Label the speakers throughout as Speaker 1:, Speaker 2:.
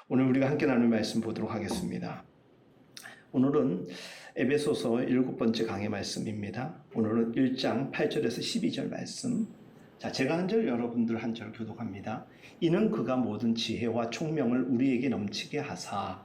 Speaker 1: 오늘 우리가 함께 나눌 말씀 보도록 하겠습니다. 오늘은 에베소서 7번째 강의 말씀입니다. 오늘은 1장 8절에서 12절 말씀. 자, 제가 한 절, 여러분들 한 절 교독합니다. 이는 그가 모든 지혜와 총명을 우리에게 넘치게 하사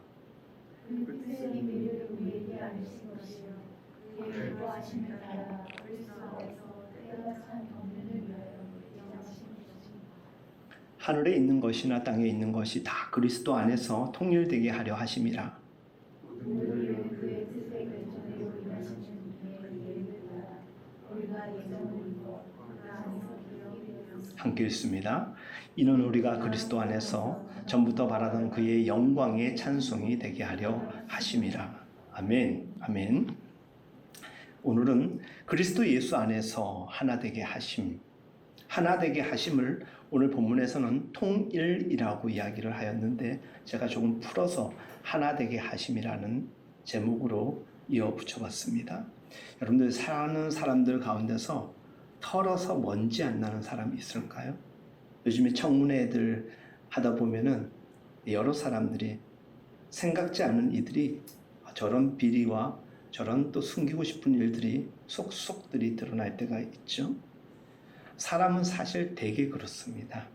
Speaker 1: 하늘에 있는 것이나 땅에 있는 것이 다 그리스도 안에서 통일되게 하려 하심이라. 함께 읽습니다. 이는 우리가 그리스도 안에서 전부터 바라던 그의 영광의 찬송이 되게 하려 하심이라. 아멘. 아멘. 오늘은 그리스도 예수 안에서 하나 되게 하심, 하나 되게 하심을 오늘 본문에서는 통일이라고 이야기를 하였는데, 제가 조금 풀어서 하나 되게 하심이라는 제목으로 이어 붙여봤습니다. 여러분들, 사는 사람들 가운데서 털어서 먼지 안 나는 사람이 있을까요? 요즘에 청문회 애들 하다 보면은 여러 사람들이 생각지 않은 이들이 저런 비리와 저런 또 숨기고 싶은 일들이 속속들이 드러날 때가 있죠. 사람은 사실 되게 그렇습니다.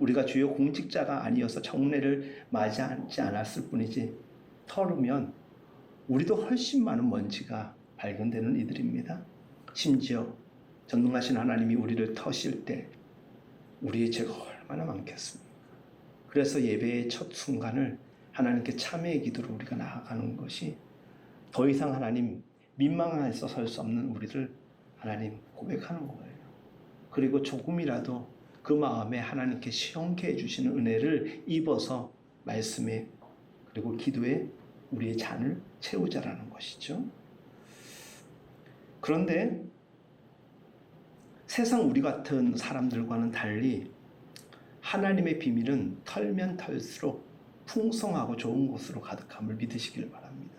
Speaker 1: 우리가 주요 공직자가 아니어서 청문회를 맞이하지 않았을 뿐이지, 털으면 우리도 훨씬 많은 먼지가 발견되는 이들입니다. 심지어 전능하신 하나님이 우리를 터실 때 우리의 죄가 얼마나 많겠습니까? 그래서 예배의 첫 순간을 하나님께 참회의 기도로 우리가 나아가는 것이, 더 이상 하나님 민망해서 설 수 없는 우리를 하나님 고백하는 거예요. 그리고 조금이라도 그 마음에 하나님께 시원케 해주시는 은혜를 입어서 말씀에 그리고 기도에 우리의 잔을 채우자라는 것이죠. 그런데 세상 우리 같은 사람들과는 달리 하나님의 비밀은 털면 털수록 풍성하고 좋은 곳으로 가득함을 믿으시길 바랍니다.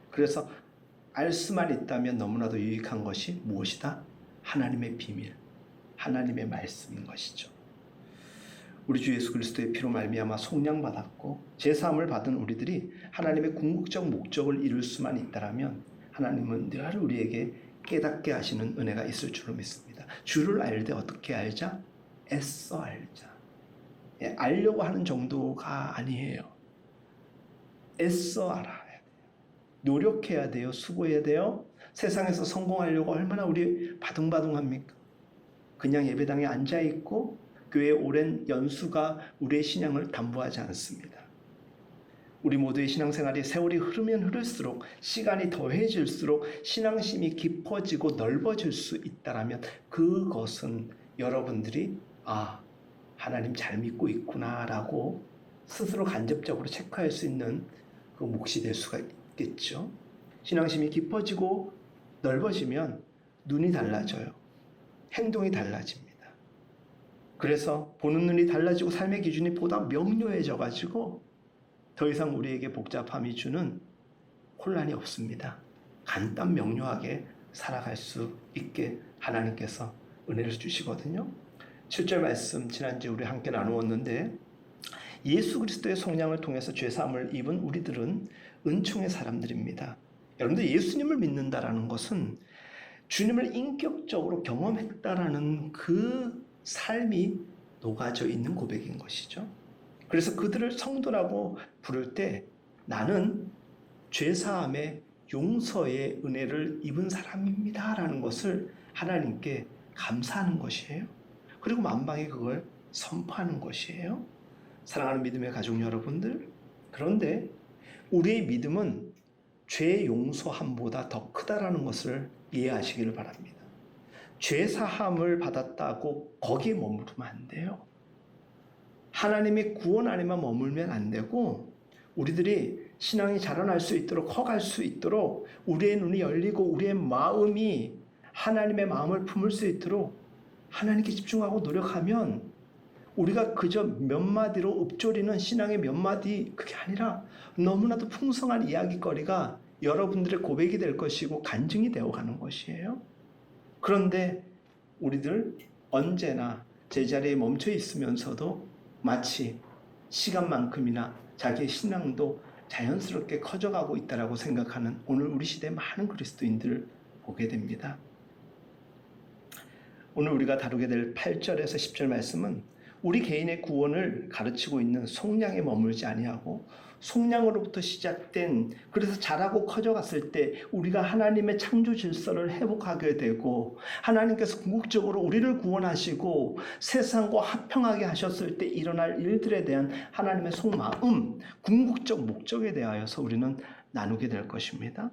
Speaker 1: 그래서 알 수만 있다면 너무나도 유익한 것이 무엇이다? 하나님의 비밀, 하나님의 말씀인 것이죠. 우리 주 예수 그리스도의 피로 말미암아 속량받았고 제사함을 받은 우리들이 하나님의 궁극적 목적을 이룰 수만 있다면, 하나님은 늘 우리에게 깨닫게 하시는 은혜가 있을 줄로 믿습니다. 주를 알되 어떻게 알자? 애써 알자. 알려고 하는 정도가 아니에요. 애써 알아야 돼요. 노력해야 돼요. 수고해야 돼요. 세상에서 성공하려고 얼마나 우리 바둥바둥합니까? 그냥 예배당에 앉아있고 교회의 오랜 연수가 우리의 신앙을 담보하지 않습니다. 우리 모두의 신앙생활이 세월이 흐르면 흐를수록, 시간이 더해질수록 신앙심이 깊어지고 넓어질 수 있다면, 그것은 여러분들이 하나님 잘 믿고 있구나라고 스스로 간접적으로 체크할 수 있는 그 몫이 될 수가 있겠죠. 신앙심이 깊어지고 넓어지면 눈이 달라져요. 행동이 달라집니다. 그래서 보는 눈이 달라지고 삶의 기준이 보다 명료해져 가지고 더 이상 우리에게 복잡함이 주는 혼란이 없습니다. 간단 명료하게 살아갈 수 있게 하나님께서 은혜를 주시거든요. 7절 말씀 지난주에 우리 함께 나누었는데, 예수 그리스도의 속량을 통해서 죄사함을 입은 우리들은 은총의 사람들입니다. 여러분들, 예수님을 믿는다라는 것은 주님을 인격적으로 경험했다라는 그 삶이 녹아져 있는 고백인 것이죠. 그래서 그들을 성도라고 부를 때, 나는 죄사함의 용서의 은혜를 입은 사람입니다 라는 것을 하나님께 감사하는 것이에요. 그리고 만방에 그걸 선포하는 것이에요. 사랑하는 믿음의 가족 여러분들, 그런데 우리의 믿음은 죄 용서함보다 더 크다라는 것을 이해하시기를 바랍니다. 죄 사함을 받았다고 거기에 머무르면 안 돼요. 하나님의 구원 안에만 머물면 안 되고, 우리들이 신앙이 자라날 수 있도록, 커갈 수 있도록 우리의 눈이 열리고 우리의 마음이 하나님의 마음을 품을 수 있도록 하나님께 집중하고 노력하면, 우리가 그저 몇 마디로 읊조리는 신앙의 몇 마디, 그게 아니라 너무나도 풍성한 이야기거리가 여러분들의 고백이 될 것이고 간증이 되어가는 것이에요. 그런데 우리들 언제나 제자리에 멈춰 있으면서도 마치 시간만큼이나 자기의 신앙도 자연스럽게 커져가고 있다고 생각하는 오늘 우리 시대의 많은 그리스도인들을 보게 됩니다. 오늘 우리가 다루게 될 8절에서 10절 말씀은 우리 개인의 구원을 가르치고 있는 속량에 머물지 아니하고 속량으로부터 시작된, 그래서 자라고 커져갔을 때 우리가 하나님의 창조 질서를 회복하게 되고 하나님께서 궁극적으로 우리를 구원하시고 세상과 화평하게 하셨을 때 일어날 일들에 대한 하나님의 속마음, 궁극적 목적에 대하여서 우리는 나누게 될 것입니다.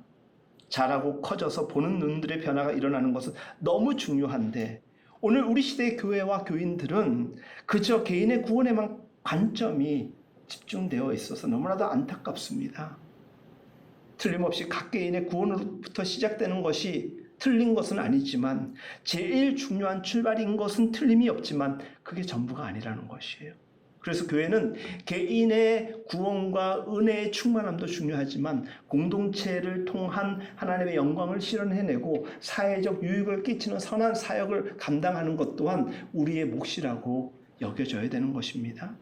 Speaker 1: 자라고 커져서 보는 눈들의 변화가 일어나는 것은 너무 중요한데 오늘 우리 시대의 교회와 교인들은 그저 개인의 구원에만 관점이 집중되어 있어서 너무나도 안타깝습니다. 틀림없이 각 개인의 구원으로부터 시작되는 것이 틀린 것은 아니지만 제일 중요한 출발인 것은 틀림이 없지만 그게 전부가 아니라는 것이에요. 그래서 교회는 개인의 구원과 은혜의 충만함도 중요하지만 공동체를 통한 하나님의 영광을 실현해내고 사회적 유익을 끼치는 선한 사역을 감당하는 것 또한 우리의 몫이라고 여겨져야 되는 것입니다.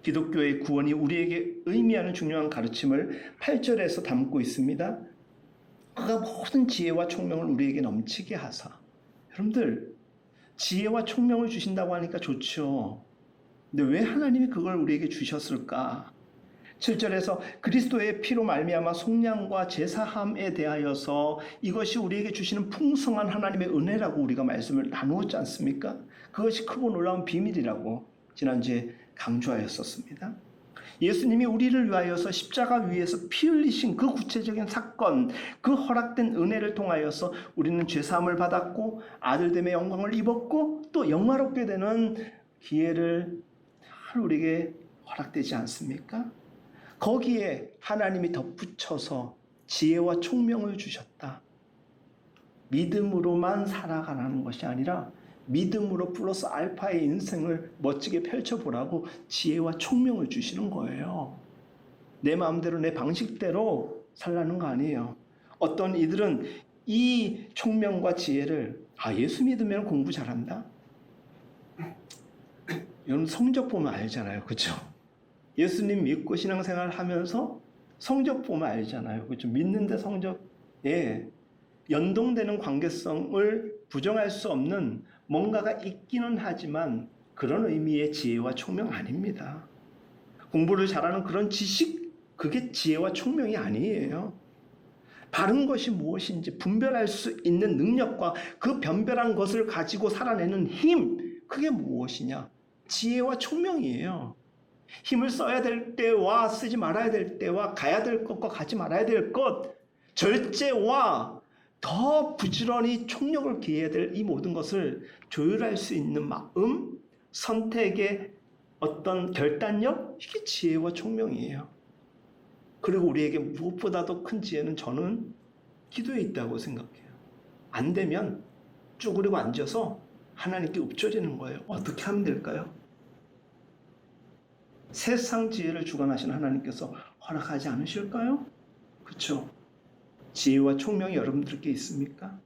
Speaker 1: 기독교의 구원이 우리에게 의미하는 중요한 가르침을 8절에서 담고 있습니다. 그가 모든 지혜와 총명을 우리에게 넘치게 하사. 여러분들, 지혜와 총명을 주신다고 하니까 좋죠. 근데 왜 하나님이 그걸 우리에게 주셨을까? 7절에서 그리스도의 피로 말미암아 속량과 제사함에 대하여서 이것이 우리에게 주시는 풍성한 하나님의 은혜라고 우리가 말씀을 나누었지 않습니까? 그것이 크고 놀라운 비밀이라고 지난주에 강조하였었습니다. 예수님이 우리를 위하여서 십자가 위에서 피 흘리신 그 구체적인 사건, 그 허락된 은혜를 통하여서 우리는 죄사함을 받았고 아들됨의 영광을 입었고 또 영화롭게 되는 기회를 우리에게 허락되지 않습니까? 거기에 하나님이 덧붙여서 지혜와 총명을 주셨다. 믿음으로만 살아가라는 것이 아니라 믿음으로 플러스 알파의 인생을 멋지게 펼쳐보라고 지혜와 총명을 주시는 거예요. 내 마음대로 내 방식대로 살라는 거 아니에요. 어떤 이들은 이 총명과 지혜를 예수 믿으면 공부 잘한다? 여러분 성적 보면 알잖아요. 그렇죠? 예수님 믿고 신앙생활 하면서 성적 보면 알잖아요. 그렇죠? 믿는데 성적에 연동되는 관계성을 부정할 수 없는 뭔가가 있기는 하지만 그런 의미의 지혜와 총명 아닙니다. 공부를 잘하는 그런 지식, 그게 지혜와 총명이 아니에요. 바른 것이 무엇인지 분별할 수 있는 능력과 그 변별한 것을 가지고 살아내는 힘, 그게 무엇이냐? 지혜와 총명이에요. 힘을 써야 될 때와 쓰지 말아야 될 때와 가야 될 것과 가지 말아야 될 것, 절제와 더 부지런히 총력을 기해야 될 이 모든 것을 조율할 수 있는 마음, 선택의 어떤 결단력, 이게 지혜와 총명이에요. 그리고 우리에게 무엇보다도 큰 지혜는 저는 기도에 있다고 생각해요. 안 되면 쭈그리고 앉아서 하나님께 읊조리는 거예요. 어떻게 하면 될까요? 세상 지혜를 주관하시는 하나님께서 허락하지 않으실까요? 그렇죠? 지혜와 총명이 여러분들께 있습니까?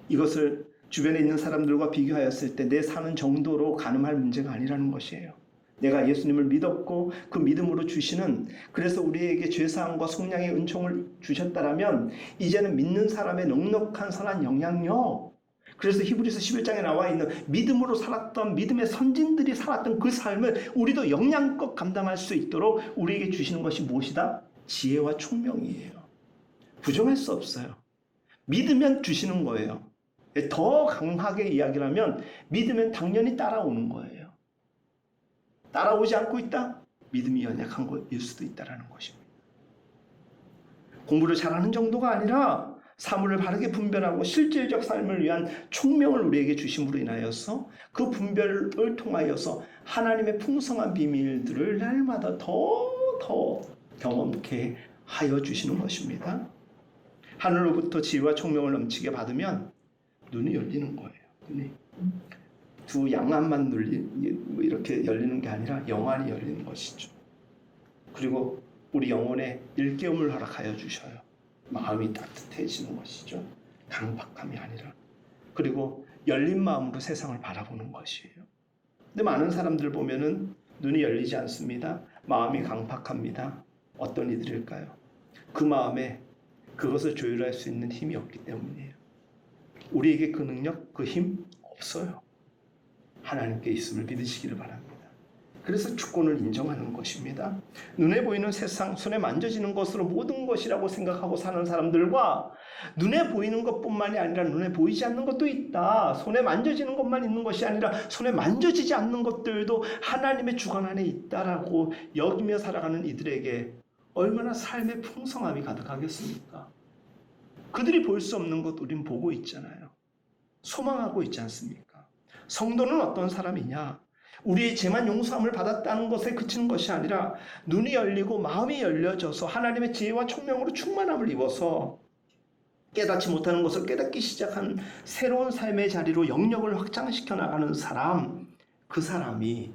Speaker 1: 이것을 주변에 있는 사람들과 비교하였을 때 내 사는 정도로 가늠할 문제가 아니라는 것이에요. 내가 예수님을 믿었고 그 믿음으로 주시는, 그래서 우리에게 죄사함과 속량의 은총을 주셨다라면 이제는 믿는 사람의 넉넉한 선한 영향력, 그래서 히브리서 11장에 나와 있는 믿음으로 살았던 믿음의 선진들이 살았던 그 삶을 우리도 영양껏 감당할 수 있도록 우리에게 주시는 것이 무엇이다? 지혜와 총명이에요. 부정할 수 없어요. 믿으면 주시는 거예요. 더 강하게 이야기를 하면 믿으면 당연히 따라오는 거예요. 따라오지 않고 있다? 믿음이 연약한 것일 수도 있다는 것입니다. 공부를 잘하는 정도가 아니라 사물을 바르게 분별하고 실질적 삶을 위한 총명을 우리에게 주심으로 인하여서 그 분별을 통하여서 하나님의 풍성한 비밀들을 날마다 더 경험케 하여 주시는 것입니다. 하늘로부터 지혜와 총명을 넘치게 받으면 눈이 열리는 거예요. 눈이 두 양안만 이렇게 열리는 게 아니라 영안이 열리는 것이죠. 그리고 우리 영혼에 일깨움을 허락하여 주셔요. 마음이 따뜻해지는 것이죠. 강박함이 아니라. 그리고 열린 마음으로 세상을 바라보는 것이에요. 근데 많은 사람들 보면은 눈이 열리지 않습니다. 마음이 강팍합니다. 어떤 이들일까요? 그 마음에 그것을 조율할 수 있는 힘이 없기 때문이에요. 우리에게 그 능력, 그 힘 없어요. 하나님께 있음을 믿으시기를 바랍니다. 그래서 주권을 인정하는 것입니다. 눈에 보이는 세상, 손에 만져지는 것으로 모든 것이라고 생각하고 사는 사람들과 눈에 보이는 것뿐만이 아니라 눈에 보이지 않는 것도 있다. 손에 만져지는 것만 있는 것이 아니라 손에 만져지지 않는 것들도 하나님의 주권 안에 있다라고 여기며 살아가는 이들에게 얼마나 삶의 풍성함이 가득하겠습니까? 그들이 볼 수 없는 것 우린 보고 있잖아요. 소망하고 있지 않습니까? 성도는 어떤 사람이냐? 우리의 죄만 용서함을 받았다는 것에 그치는 것이 아니라 눈이 열리고 마음이 열려져서 하나님의 지혜와 총명으로 충만함을 입어서 깨닫지 못하는 것을 깨닫기 시작한 새로운 삶의 자리로 영역을 확장시켜 나가는 사람, 그 사람이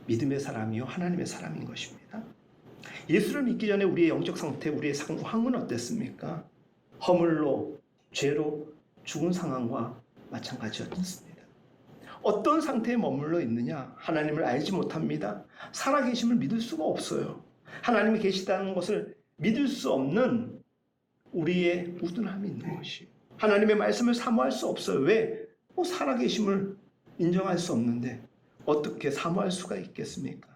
Speaker 1: 믿음의 사람이요 하나님의 사람인 것입니다. 예수를 믿기 전에 우리의 영적 상태, 우리의 상황은 어땠습니까? 허물로, 죄로 죽은 상황과 마찬가지였습니다. 어떤 상태에 머물러 있느냐? 하나님을 알지 못합니다. 살아계심을 믿을 수가 없어요. 하나님이 계시다는 것을 믿을 수 없는 우리의 우둔함이 있는 것이에요. 하나님의 말씀을 사모할 수 없어요. 왜? 살아계심을 인정할 수 없는데 어떻게 사모할 수가 있겠습니까?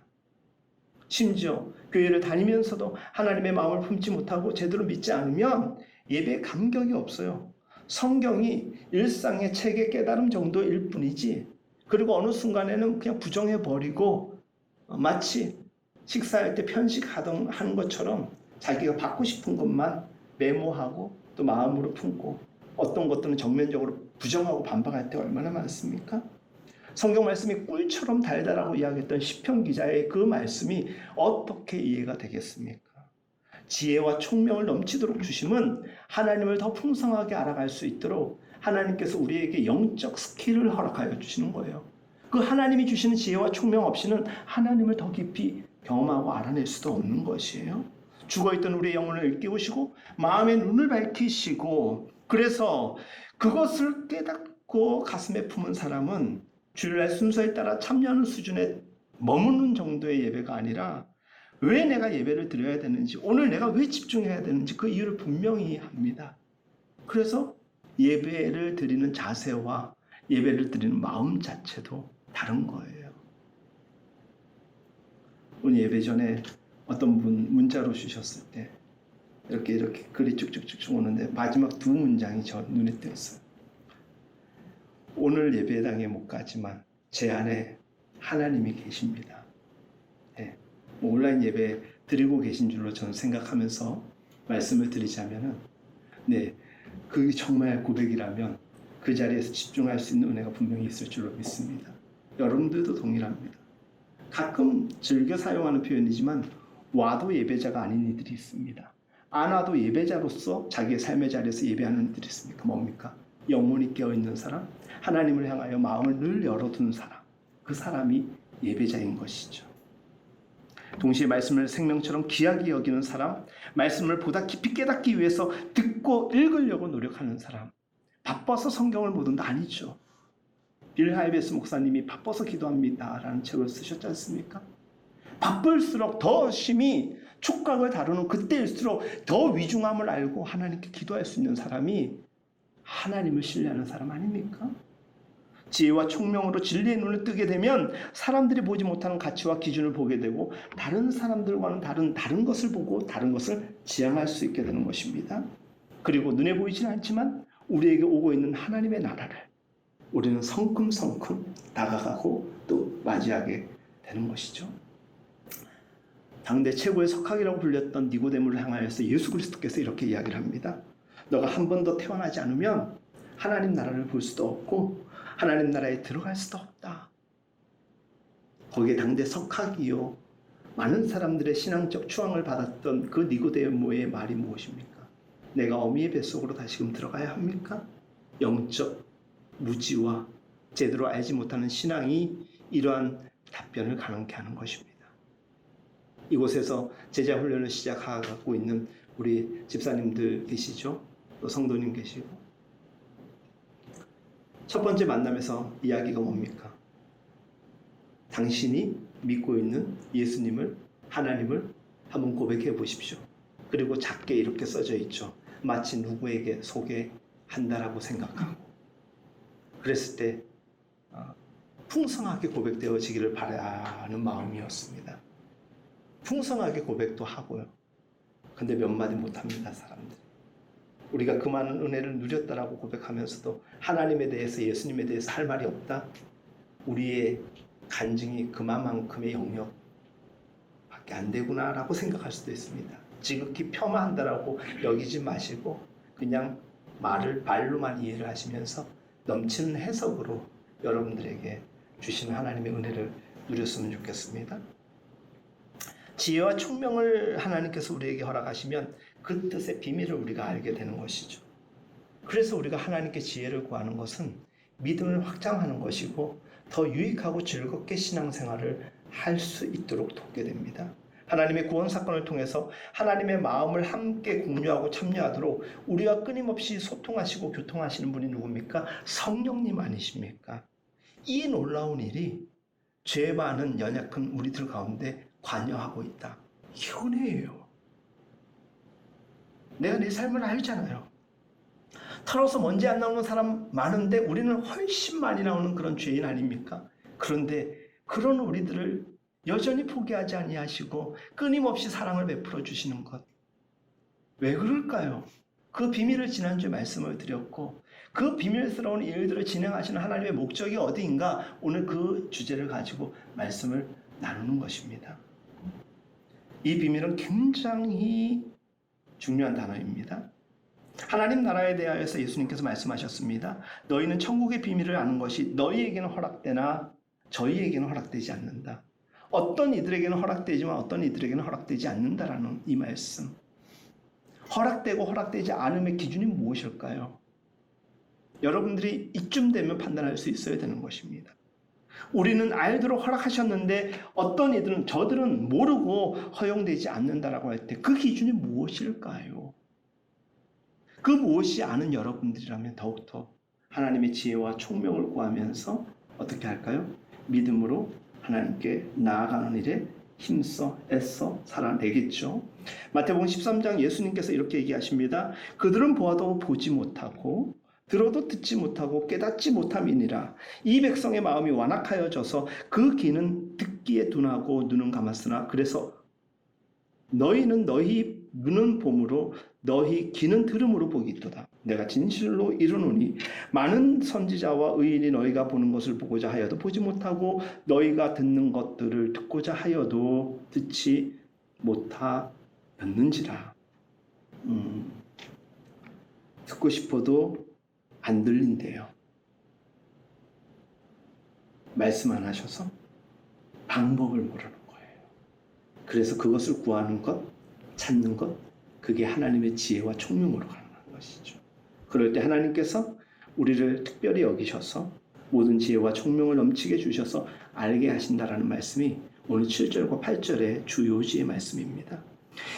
Speaker 1: 심지어 교회를 다니면서도 하나님의 마음을 품지 못하고 제대로 믿지 않으면 예배에 감격이 없어요. 성경이 일상의 책의 깨달음 정도일 뿐이지, 그리고 어느 순간에는 그냥 부정해버리고 마치 식사할 때 편식하는 것처럼 자기가 받고 싶은 것만 메모하고 또 마음으로 품고 어떤 것들은 정면적으로 부정하고 반박할 때 얼마나 많습니까? 성경 말씀이 꿀처럼 달달하고 이야기했던 시편 기자의 그 말씀이 어떻게 이해가 되겠습니까? 지혜와 총명을 넘치도록 주심은 하나님을 더 풍성하게 알아갈 수 있도록 하나님께서 우리에게 영적 스킬을 허락하여 주시는 거예요. 그 하나님이 주시는 지혜와 총명 없이는 하나님을 더 깊이 경험하고 알아낼 수도 없는 것이에요. 죽어있던 우리의 영혼을 일깨우시고 마음의 눈을 밝히시고, 그래서 그것을 깨닫고 가슴에 품은 사람은 주일날 순서에 따라 참여하는 수준에 머무는 정도의 예배가 아니라 왜 내가 예배를 드려야 되는지, 오늘 내가 왜 집중해야 되는지 그 이유를 분명히 합니다. 그래서 예배를 드리는 자세와 예배를 드리는 마음 자체도 다른 거예요. 오늘 예배 전에 어떤 분 문자로 주셨을 때 이렇게 글이 쭉쭉쭉 오는데 마지막 두 문장이 저 눈에 띄었어요. 오늘 예배당에 못 가지만 제 안에 하나님이 계십니다. 네. 온라인 예배 드리고 계신 줄로 저는 생각하면서 말씀을 드리자면은, 네, 그게 정말 고백이라면 그 자리에서 집중할 수 있는 은혜가 분명히 있을 줄로 믿습니다. 여러분들도 동일합니다. 가끔 즐겨 사용하는 표현이지만 와도 예배자가 아닌 이들이 있습니다. 안 와도 예배자로서 자기의 삶의 자리에서 예배하는 이들이 있습니까? 뭡니까? 영혼이 깨어있는 사람, 하나님을 향하여 마음을 늘 열어두는 사람, 그 사람이 예배자인 것이죠. 동시에 말씀을 생명처럼 귀하게 여기는 사람, 말씀을 보다 깊이 깨닫기 위해서 듣고 읽으려고 노력하는 사람. 바빠서 성경을 못 온다 아니죠. 빌 하이베스 목사님이 바빠서 기도합니다 라는 책을 쓰셨지 않습니까? 바쁠수록 더 심히 촉각을 다루는 그때일수록 더 위중함을 알고 하나님께 기도할 수 있는 사람이 하나님을 신뢰하는 사람 아닙니까? 지혜와 총명으로 진리의 눈을 뜨게 되면 사람들이 보지 못하는 가치와 기준을 보게 되고 다른 사람들과는 다른 것을 보고 다른 것을 지향할 수 있게 되는 것입니다. 그리고 눈에 보이지는 않지만 우리에게 오고 있는 하나님의 나라를 우리는 성큼성큼 다가가고 또 맞이하게 되는 것이죠. 당대 최고의 석학이라고 불렸던 니고데모를 향하여서 예수 그리스도께서 이렇게 이야기를 합니다. 너가 한 번 더 태어나지 않으면 하나님 나라를 볼 수도 없고 하나님 나라에 들어갈 수도 없다. 거기에 당대 석학이요 많은 사람들의 신앙적 추앙을 받았던 그 니고데모의 말이 무엇입니까? 내가 어미의 뱃속으로 다시금 들어가야 합니까? 영적 무지와 제대로 알지 못하는 신앙이 이러한 답변을 가능케 하는 것입니다. 이곳에서 제자 훈련을 시작하고 있는 우리 집사님들 계시죠? 또 성도님 계시고, 첫 번째 만남에서 이야기가 뭡니까? 당신이 믿고 있는 예수님을, 하나님을 한번 고백해 보십시오. 그리고 작게 이렇게 써져 있죠. 마치 누구에게 소개한다라고 생각하고. 그랬을 때 풍성하게 고백되어지기를 바라는 마음이었습니다. 풍성하게 고백도 하고요. 근데 몇 마디 못합니다, 사람들이. 우리가 그 많은 은혜를 누렸다라고 고백하면서도 하나님에 대해서, 예수님에 대해서 할 말이 없다? 우리의 간증이 그만큼의 영역밖에 안 되구나라고 생각할 수도 있습니다. 지극히 폄하한다라고 여기지 마시고 그냥 말로만 이해를 하시면서 넘치는 해석으로 여러분들에게 주시는 하나님의 은혜를 누렸으면 좋겠습니다. 지혜와 총명을 하나님께서 우리에게 허락하시면 그 뜻의 비밀을 우리가 알게 되는 것이죠. 그래서 우리가 하나님께 지혜를 구하는 것은 믿음을 확장하는 것이고 더 유익하고 즐겁게 신앙생활을 할 수 있도록 돕게 됩니다. 하나님의 구원 사건을 통해서 하나님의 마음을 함께 공유하고 참여하도록 우리와 끊임없이 소통하시고 교통하시는 분이 누굽니까? 성령님 아니십니까? 이 놀라운 일이 죄 많은 연약한 우리들 가운데 관여하고 있다. 이 은혜예요. 내가 내 삶을 알잖아요. 털어서 먼지 안 나오는 사람 많은데 우리는 훨씬 많이 나오는 그런 죄인 아닙니까? 그런데 그런 우리들을 여전히 포기하지 아니하시고 끊임없이 사랑을 베풀어 주시는 것. 왜 그럴까요? 그 비밀을 지난주에 말씀을 드렸고 그 비밀스러운 일들을 진행하시는 하나님의 목적이 어디인가 오늘 그 주제를 가지고 말씀을 나누는 것입니다. 이 비밀은 굉장히 중요한 단어입니다. 하나님 나라에 대하여서 예수님께서 말씀하셨습니다. 너희는 천국의 비밀을 아는 것이 너희에게는 허락되나 저희에게는 허락되지 않는다. 어떤 이들에게는 허락되지만 어떤 이들에게는 허락되지 않는다라는 이 말씀. 허락되고 허락되지 않음의 기준이 무엇일까요? 여러분들이 이쯤 되면 판단할 수 있어야 되는 것입니다. 우리는 알도록 허락하셨는데 어떤 이들은 저들은 모르고 허용되지 않는다라고 할 때 그 기준이 무엇일까요? 그 무엇이 아는 여러분들이라면 더욱더 하나님의 지혜와 총명을 구하면서 어떻게 할까요? 믿음으로 하나님께 나아가는 일에 힘써 애써 살아내겠죠. 마태복음 13장 예수님께서 이렇게 얘기하십니다. 그들은 보아도 보지 못하고 들어도 듣지 못하고 깨닫지 못함이니라. 이 백성의 마음이 완악하여져서 그 귀는 듣기에 둔하고 눈은 감았으나 그래서 너희는 너희 눈은 봄으로 너희 귀는 들음으로 보기도다. 내가 진실로 이르노니 많은 선지자와 의인이 너희가 보는 것을 보고자 하여도 보지 못하고 너희가 듣는 것들을 듣고자 하여도 듣지 못하였는지라. 듣고 싶어도 안 들린대요. 말씀 안 하셔서 방법을 모르는 거예요. 그래서 그것을 구하는 것, 찾는 것, 그게 하나님의 지혜와 총명으로 가능한 것이죠. 그럴 때 하나님께서 우리를 특별히 여기셔서 모든 지혜와 총명을 넘치게 주셔서 알게 하신다라는 말씀이 오늘 7절과 8절의 주요지의 말씀입니다.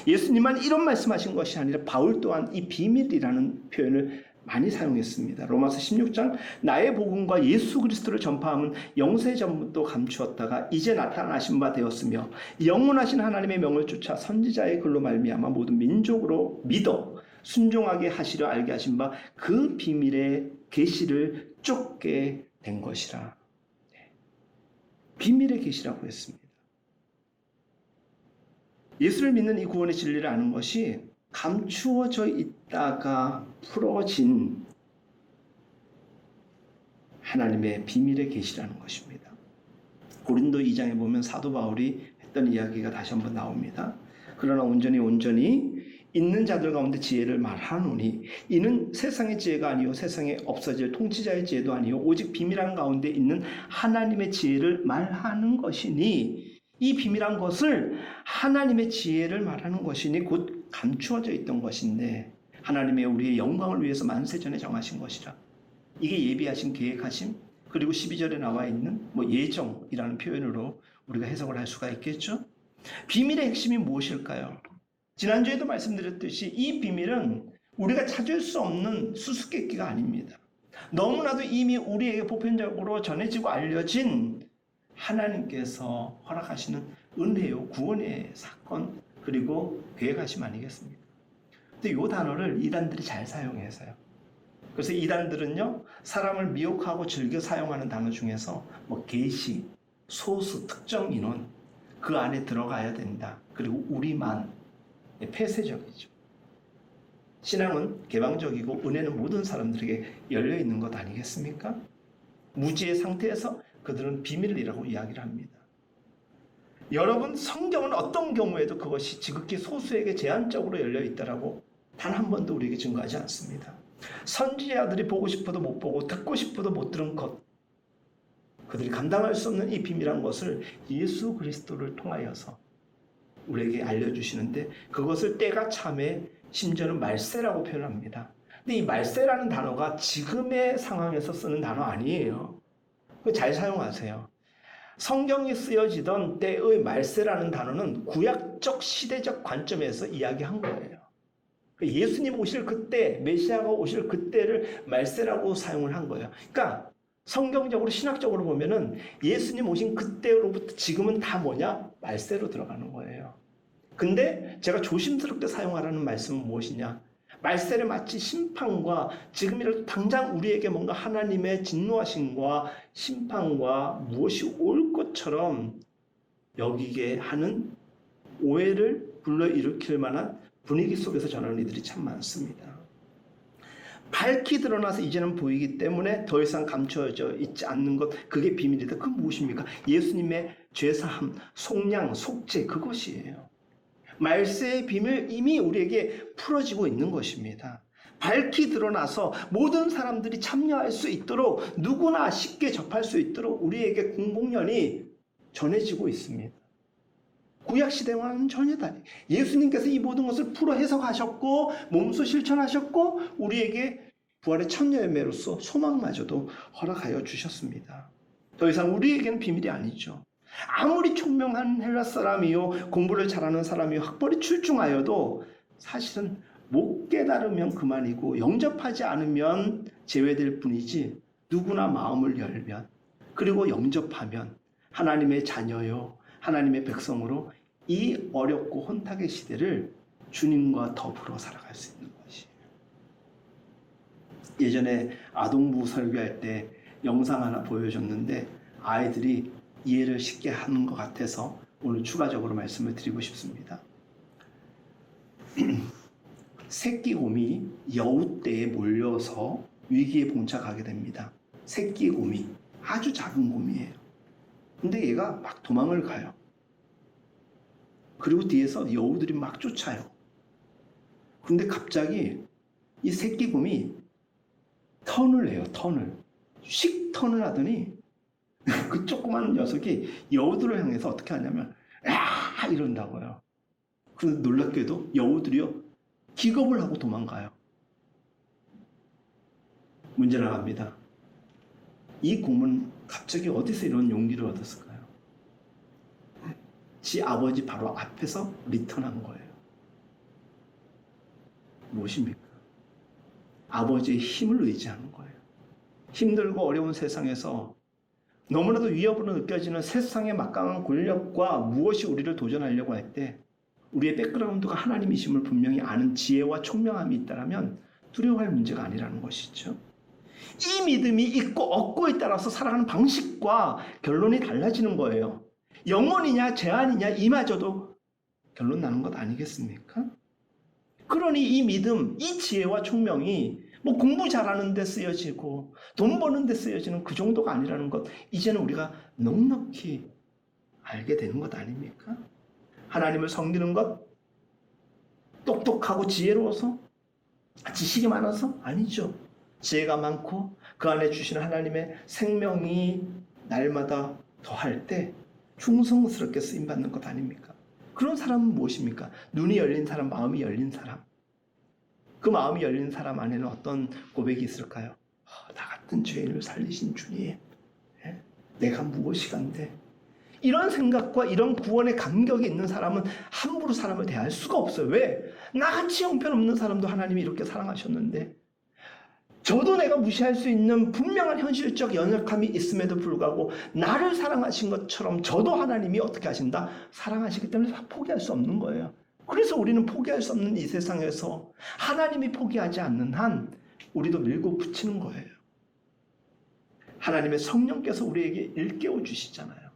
Speaker 1: 예수님만 이런 말씀하신 것이 아니라 바울 또한 이 비밀이라는 표현을 많이 사용했습니다. 로마서 16장 나의 복음과 예수 그리스도를 전파함은 영세전부터 감추었다가 이제 나타나신 바 되었으며 영원하신 하나님의 명을 쫓아 선지자의 글로 말미암아 모든 민족으로 믿어 순종하게 하시려 알게 하신 바 그 비밀의 계시를 쫓게 된 것이라. 비밀의 계시라고 했습니다. 예수를 믿는 이 구원의 진리를 아는 것이 감추어져 있다가 풀어진 하나님의 비밀의 계시라는 것입니다. 고린도 2장에 보면 사도 바울이 했던 이야기가 다시 한번 나옵니다. 그러나 온전히 있는 자들 가운데 지혜를 말하노니 이는 세상의 지혜가 아니요 세상에 없어질 통치자의 지혜도 아니요 오직 비밀한 가운데 있는 하나님의 지혜를 말하는 것이니 이 비밀한 것을 하나님의 지혜를 말하는 것이니 곧 감추어져 있던 것인데 하나님의 우리의 영광을 위해서 만세전에 정하신 것이라. 이게 예비하신 계획하심 그리고 12절에 나와 있는 예정이라는 표현으로 우리가 해석을 할 수가 있겠죠. 비밀의 핵심이 무엇일까요? 지난주에도 말씀드렸듯이 이 비밀은 우리가 찾을 수 없는 수수께끼가 아닙니다. 너무나도 이미 우리에게 보편적으로 전해지고 알려진 하나님께서 허락하시는 은혜요, 구원의 사건, 그리고 계획하심 아니겠습니까? 근데 이 단어를 이단들이 잘 사용해서요. 그래서 이단들은요, 사람을 미혹하고 즐겨 사용하는 단어 중에서 뭐 계시, 소수, 특정 인원, 그 안에 들어가야 된다. 그리고 우리만, 폐쇄적이죠. 신앙은 개방적이고 은혜는 모든 사람들에게 열려 있는 것 아니겠습니까? 무지의 상태에서 그들은 비밀이라고 이야기를 합니다. 여러분, 성경은 어떤 경우에도 그것이 지극히 소수에게 제한적으로 열려 있다라고 단 한 번도 우리에게 증거하지 않습니다. 선지자들이 보고 싶어도 못 보고 듣고 싶어도 못 들은 것, 그들이 감당할 수 없는 이 비밀한 것을 예수 그리스도를 통하여서 우리에게 알려주시는데, 그것을 때가 참에 심지어는 말세라고 표현합니다. 근데 이 말세라는 단어가 지금의 상황에서 쓰는 단어 아니에요. 그거 잘 사용하세요. 성경이 쓰여지던 때의 말세라는 단어는 구약적 시대적 관점에서 이야기한 거예요. 예수님 오실 그때, 메시아가 오실 그때를 말세라고 사용을 한 거예요. 그러니까 성경적으로 신학적으로 보면은 예수님 오신 그때로부터 지금은 다 뭐냐? 말세로 들어가는 거예요. 근데 제가 조심스럽게 사용하라는 말씀은 무엇이냐? 말세를 마치 심판과 지금이라도 당장 우리에게 뭔가 하나님의 진노하심과 심판과 무엇이 올 것처럼 여기게 하는 오해를 불러일으킬 만한 분위기 속에서 전하는 이들이 참 많습니다. 밝히 드러나서 이제는 보이기 때문에 더 이상 감춰져 있지 않는 것, 그게 비밀이다. 그건 무엇입니까? 예수님의 죄사함, 속량, 속죄, 그것이에요. 말세의 비밀 이미 우리에게 풀어지고 있는 것입니다. 밝히 드러나서 모든 사람들이 참여할 수 있도록, 누구나 쉽게 접할 수 있도록 우리에게 공공연히 전해지고 있습니다. 구약시대와는 전혀 다르. 예수님께서 이 모든 것을 풀어 해석하셨고 몸소 실천하셨고 우리에게 부활의 첫 열매로서 소망마저도 허락하여 주셨습니다. 더 이상 우리에게는 비밀이 아니죠. 아무리 총명한 헬라 사람이요, 공부를 잘하는 사람이요, 학벌이 출중하여도 사실은 못 깨달으면 그만이고 영접하지 않으면 제외될 뿐이지, 누구나 마음을 열면, 그리고 영접하면 하나님의 자녀요, 하나님의 백성으로 이 어렵고 혼탁의 시대를 주님과 더불어 살아갈 수 있는 것이에요. 예전에 아동부 설교할 때 영상 하나 보여줬는데 아이들이 이해를 쉽게 하는 것 같아서 오늘 추가적으로 말씀을 드리고 싶습니다. 새끼곰이 여우떼에 몰려서 위기에 봉착하게 됩니다. 새끼곰이 아주 작은 곰이에요. 근데 얘가 막 도망을 가요. 그리고 뒤에서 여우들이 막 쫓아요. 근데 갑자기 이 새끼곰이 턴을 해요. 씩 턴을 하더니 그 조그만 녀석이 여우들을 향해서 어떻게 하냐면 야 이런다고요. 그런데 놀랍게도 여우들이요 기겁을 하고 도망가요. 문제 나갑니다. 이 곰은 갑자기 어디서 이런 용기를 얻었을까요? 지 아버지 바로 앞에서 리턴한 거예요. 무엇입니까? 아버지의 힘을 의지하는 거예요. 힘들고 어려운 세상에서 너무나도 위협으로 느껴지는 세상의 막강한 권력과 무엇이 우리를 도전하려고 할 때 우리의 백그라운드가 하나님이심을 분명히 아는 지혜와 총명함이 있다면 두려워할 문제가 아니라는 것이죠. 이 믿음이 있고 없고에 따라서 살아가는 방식과 결론이 달라지는 거예요. 영원이냐 제한이냐 이마저도 결론 나는 것 아니겠습니까? 그러니 이 믿음, 이 지혜와 총명이 뭐 공부 잘하는 데 쓰여지고 돈 버는 데 쓰여지는 그 정도가 아니라는 것, 이제는 우리가 넉넉히 알게 되는 것 아닙니까? 하나님을 섬기는 것, 똑똑하고 지혜로워서, 지식이 많아서? 아니죠. 지혜가 많고 그 안에 주시는 하나님의 생명이 날마다 더할 때 충성스럽게 쓰임받는 것 아닙니까? 그런 사람은 무엇입니까? 눈이 열린 사람, 마음이 열린 사람. 그 마음이 열린 사람 안에는 어떤 고백이 있을까요? 나 같은 죄인을 살리신 주님, 내가 무엇이 간데? 이런 생각과 이런 구원의 감격이 있는 사람은 함부로 사람을 대할 수가 없어요. 왜? 나같이 형편없는 사람도 하나님이 이렇게 사랑하셨는데 저도 내가 무시할 수 있는 분명한 현실적 연약함이 있음에도 불구하고 나를 사랑하신 것처럼 저도 하나님이 어떻게 하신다? 사랑하시기 때문에 포기할 수 없는 거예요. 그래서 우리는 포기할 수 없는 이 세상에서 하나님이 포기하지 않는 한 우리도 밀고 붙이는 거예요. 하나님의 성령께서 우리에게 일깨워 주시잖아요.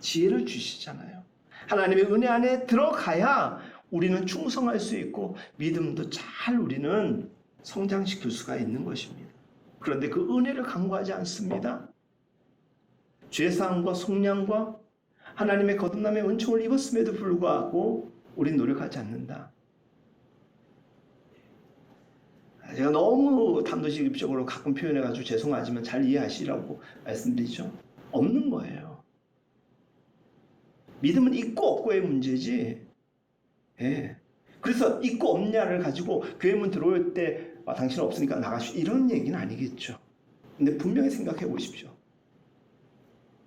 Speaker 1: 지혜를 주시잖아요. 하나님의 은혜 안에 들어가야 우리는 충성할 수 있고 믿음도 잘 우리는 성장시킬 수가 있는 것입니다. 그런데 그 은혜를 간구하지 않습니다. 죄사함과 속량과 하나님의 거듭남의 은총을 입었음에도 불구하고 우린 노력하지 않는다. 제가 너무 단도직입적으로 가끔 표현해가지고 죄송하지만 잘 이해하시라고 말씀드리죠. 없는 거예요. 믿음은 있고 없고의 문제지. 예. 그래서 있고 없냐를 가지고 교회 문 들어올 때 당신은 없으니까 나가시오 이런 얘기는 아니겠죠. 근데 분명히 생각해 보십시오.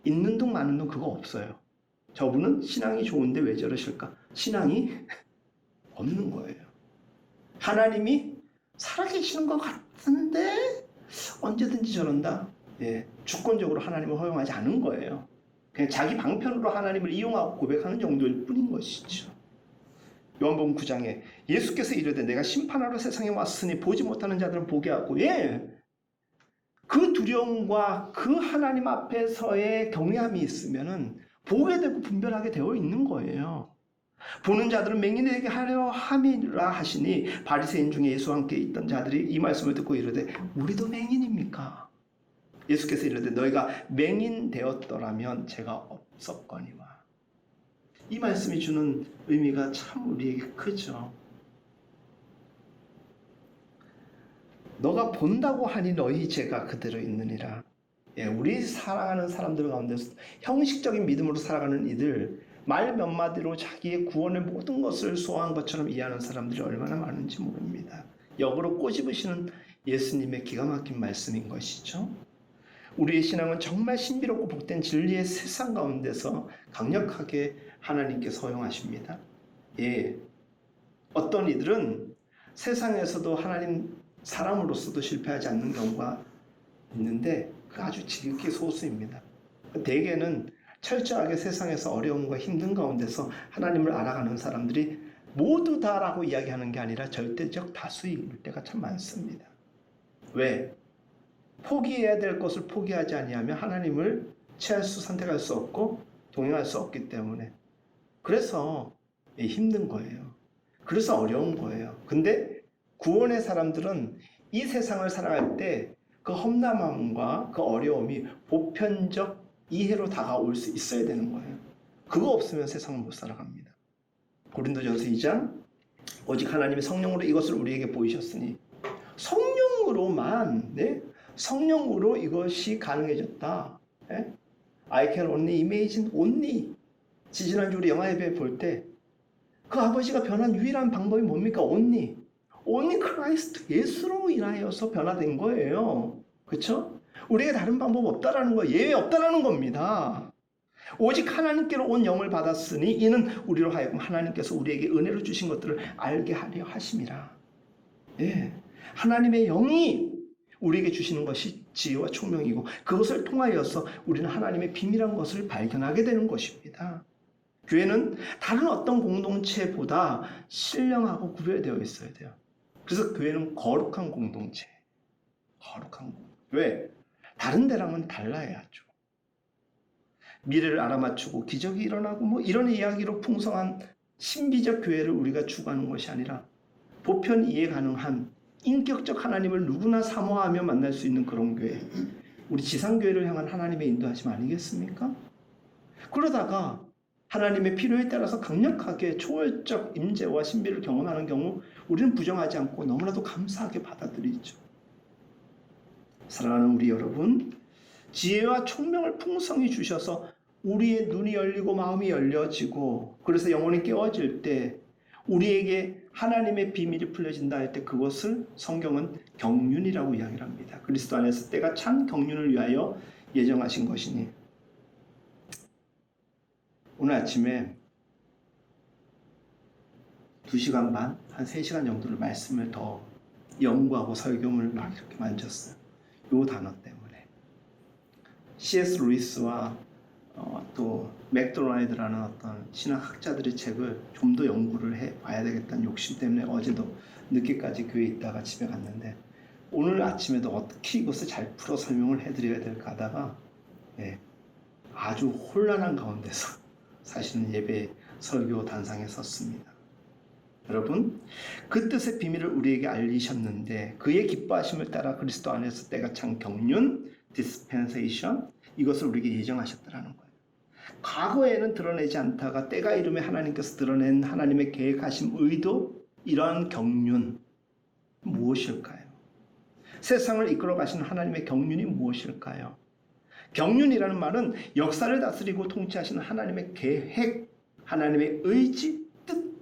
Speaker 1: 있는 돈 많은 돈 그거 없어요. 저분은 신앙이 좋은데 왜 저러실까? 신앙이 없는 거예요. 하나님이 살아계시는 것 같은데 언제든지 저런다. 예, 주권적으로 하나님을 허용하지 않은 거예요. 그냥 자기 방편으로 하나님을 이용하고 고백하는 정도일 뿐인 것이죠. 요한복음 9장에 예수께서 이르되 내가 심판하러 세상에 왔으니 보지 못하는 자들은 보게 하고, 그 두려움과 그 하나님 앞에서의 경외함이 있으면은 보게 되고 분별하게 되어 있는 거예요. 보는 자들은 맹인에게 하려 함이라 하시니 바리새인 중에 예수와 함께 있던 자들이 이 말씀을 듣고 이르되 우리도 맹인입니까? 예수께서 이르되 너희가 맹인 되었더라면 죄가 없었거니와. 이 말씀이 주는 의미가 참 우리에게 크죠. 너가 본다고 하니 너희 죄가 그대로 있느니라. 우리 사랑하는 사람들 가운데서 형식적인 믿음으로 살아가는 이들, 말 몇 마디로 자기의 구원의 모든 것을 소화한 것처럼 이해하는 사람들이 얼마나 많은지 모릅니다. 역으로 꼬집으시는 예수님의 기가 막힌 말씀인 것이죠. 우리의 신앙은 정말 신비롭고 복된 진리의 세상 가운데서 강력하게 하나님께서 허용하십니다. 어떤 이들은 세상에서도 하나님 사람으로서도 실패하지 않는 경우가 있는데 그 아주 지극히 소수입니다. 대개는 철저하게 세상에서 어려움과 힘든 가운데서 하나님을 알아가는 사람들이 모두 다라고 이야기하는 게 아니라 절대적 다수일 때가 참 많습니다. 왜? 포기해야 될 것을 포기하지 아니하면 하나님을 선택할 수 없고 동행할 수 없기 때문에. 그래서 힘든 거예요. 그래서 어려운 거예요. 근데 구원의 사람들은 이 세상을 살아갈 때 그 험난함과 그 어려움이 보편적 이해로 다가올 수 있어야 되는 거예요. 그거 없으면 세상을 못 살아갑니다. 고린도전서 2장 오직 하나님의 성령으로 이것을 우리에게 보이셨으니 성령으로만 성령으로 이것이 가능해졌다. I can only imagine only. 지지난주 우리 영화 예배 볼 때 그 아버지가 변한 유일한 방법이 뭡니까? only 크라이스트 예수로 인하여서 변화된 거예요. 그렇죠? 우리에게 다른 방법 없다라는 거예요. 예외 없다라는 겁니다. 오직 하나님께로 온 영을 받았으니 이는 우리로 하여금 하나님께서 우리에게 은혜로 주신 것들을 알게 하려 하심이라. 하나님의 영이 우리에게 주시는 것이 지혜와 총명이고 그것을 통하여서 우리는 하나님의 비밀한 것을 발견하게 되는 것입니다. 교회는 다른 어떤 공동체보다 신령하고 구별되어 있어야 돼요. 그래서 교회는 거룩한 공동체. 왜? 다른 데랑은 달라야죠. 미래를 알아맞추고 기적이 일어나고 이런 이야기로 풍성한 신비적 교회를 우리가 추구하는 것이 아니라 보편 이해 가능한 인격적 하나님을 누구나 사모하며 만날 수 있는 그런 교회. 우리 지상교회를 향한 하나님의 인도하심 아니겠습니까? 그러다가 하나님의 필요에 따라서 강력하게 초월적 임재와 신비를 경험하는 경우 우리는 부정하지 않고 너무나도 감사하게 받아들이죠. 사랑하는 우리 여러분, 지혜와 총명을 풍성히 주셔서 우리의 눈이 열리고 마음이 열려지고 그래서 영혼이 깨워질 때 우리에게 하나님의 비밀이 풀려진다 할 때 그것을 성경은 경륜이라고 이야기를 합니다. 그리스도 안에서 때가 찬 경륜을 위하여 예정하신 것이니 오늘 아침에 2시간 반, 한 3시간 정도를 말씀을 더 연구하고 설교를 막 이렇게 만졌어요. 요 단어 때문에. C.S. 루이스와 또 맥도날드라는 어떤 신학학자들의 책을 좀 더 연구를 해봐야 되겠다는 욕심 때문에 어제도 늦게까지 교회에 있다가 집에 갔는데 오늘 아침에도 어떻게 이것을 잘 풀어 설명을 해드려야 될까 하다가 아주 혼란한 가운데서 사실은 예배 설교 단상에 섰습니다. 여러분, 그 뜻의 비밀을 우리에게 알리셨는데 그의 기뻐하심을 따라 그리스도 안에서 때가 찬 경륜, 디스펜세이션, 이것을 우리에게 예정하셨다라는 거예요. 과거에는 드러내지 않다가 때가 이름에 하나님께서 드러낸 하나님의 계획하심 의도, 이러한 경륜 무엇일까요? 세상을 이끌어 가시는 하나님의 경륜이 무엇일까요? 경륜이라는 말은 역사를 다스리고 통치하시는 하나님의 계획, 하나님의 의지, 뜻,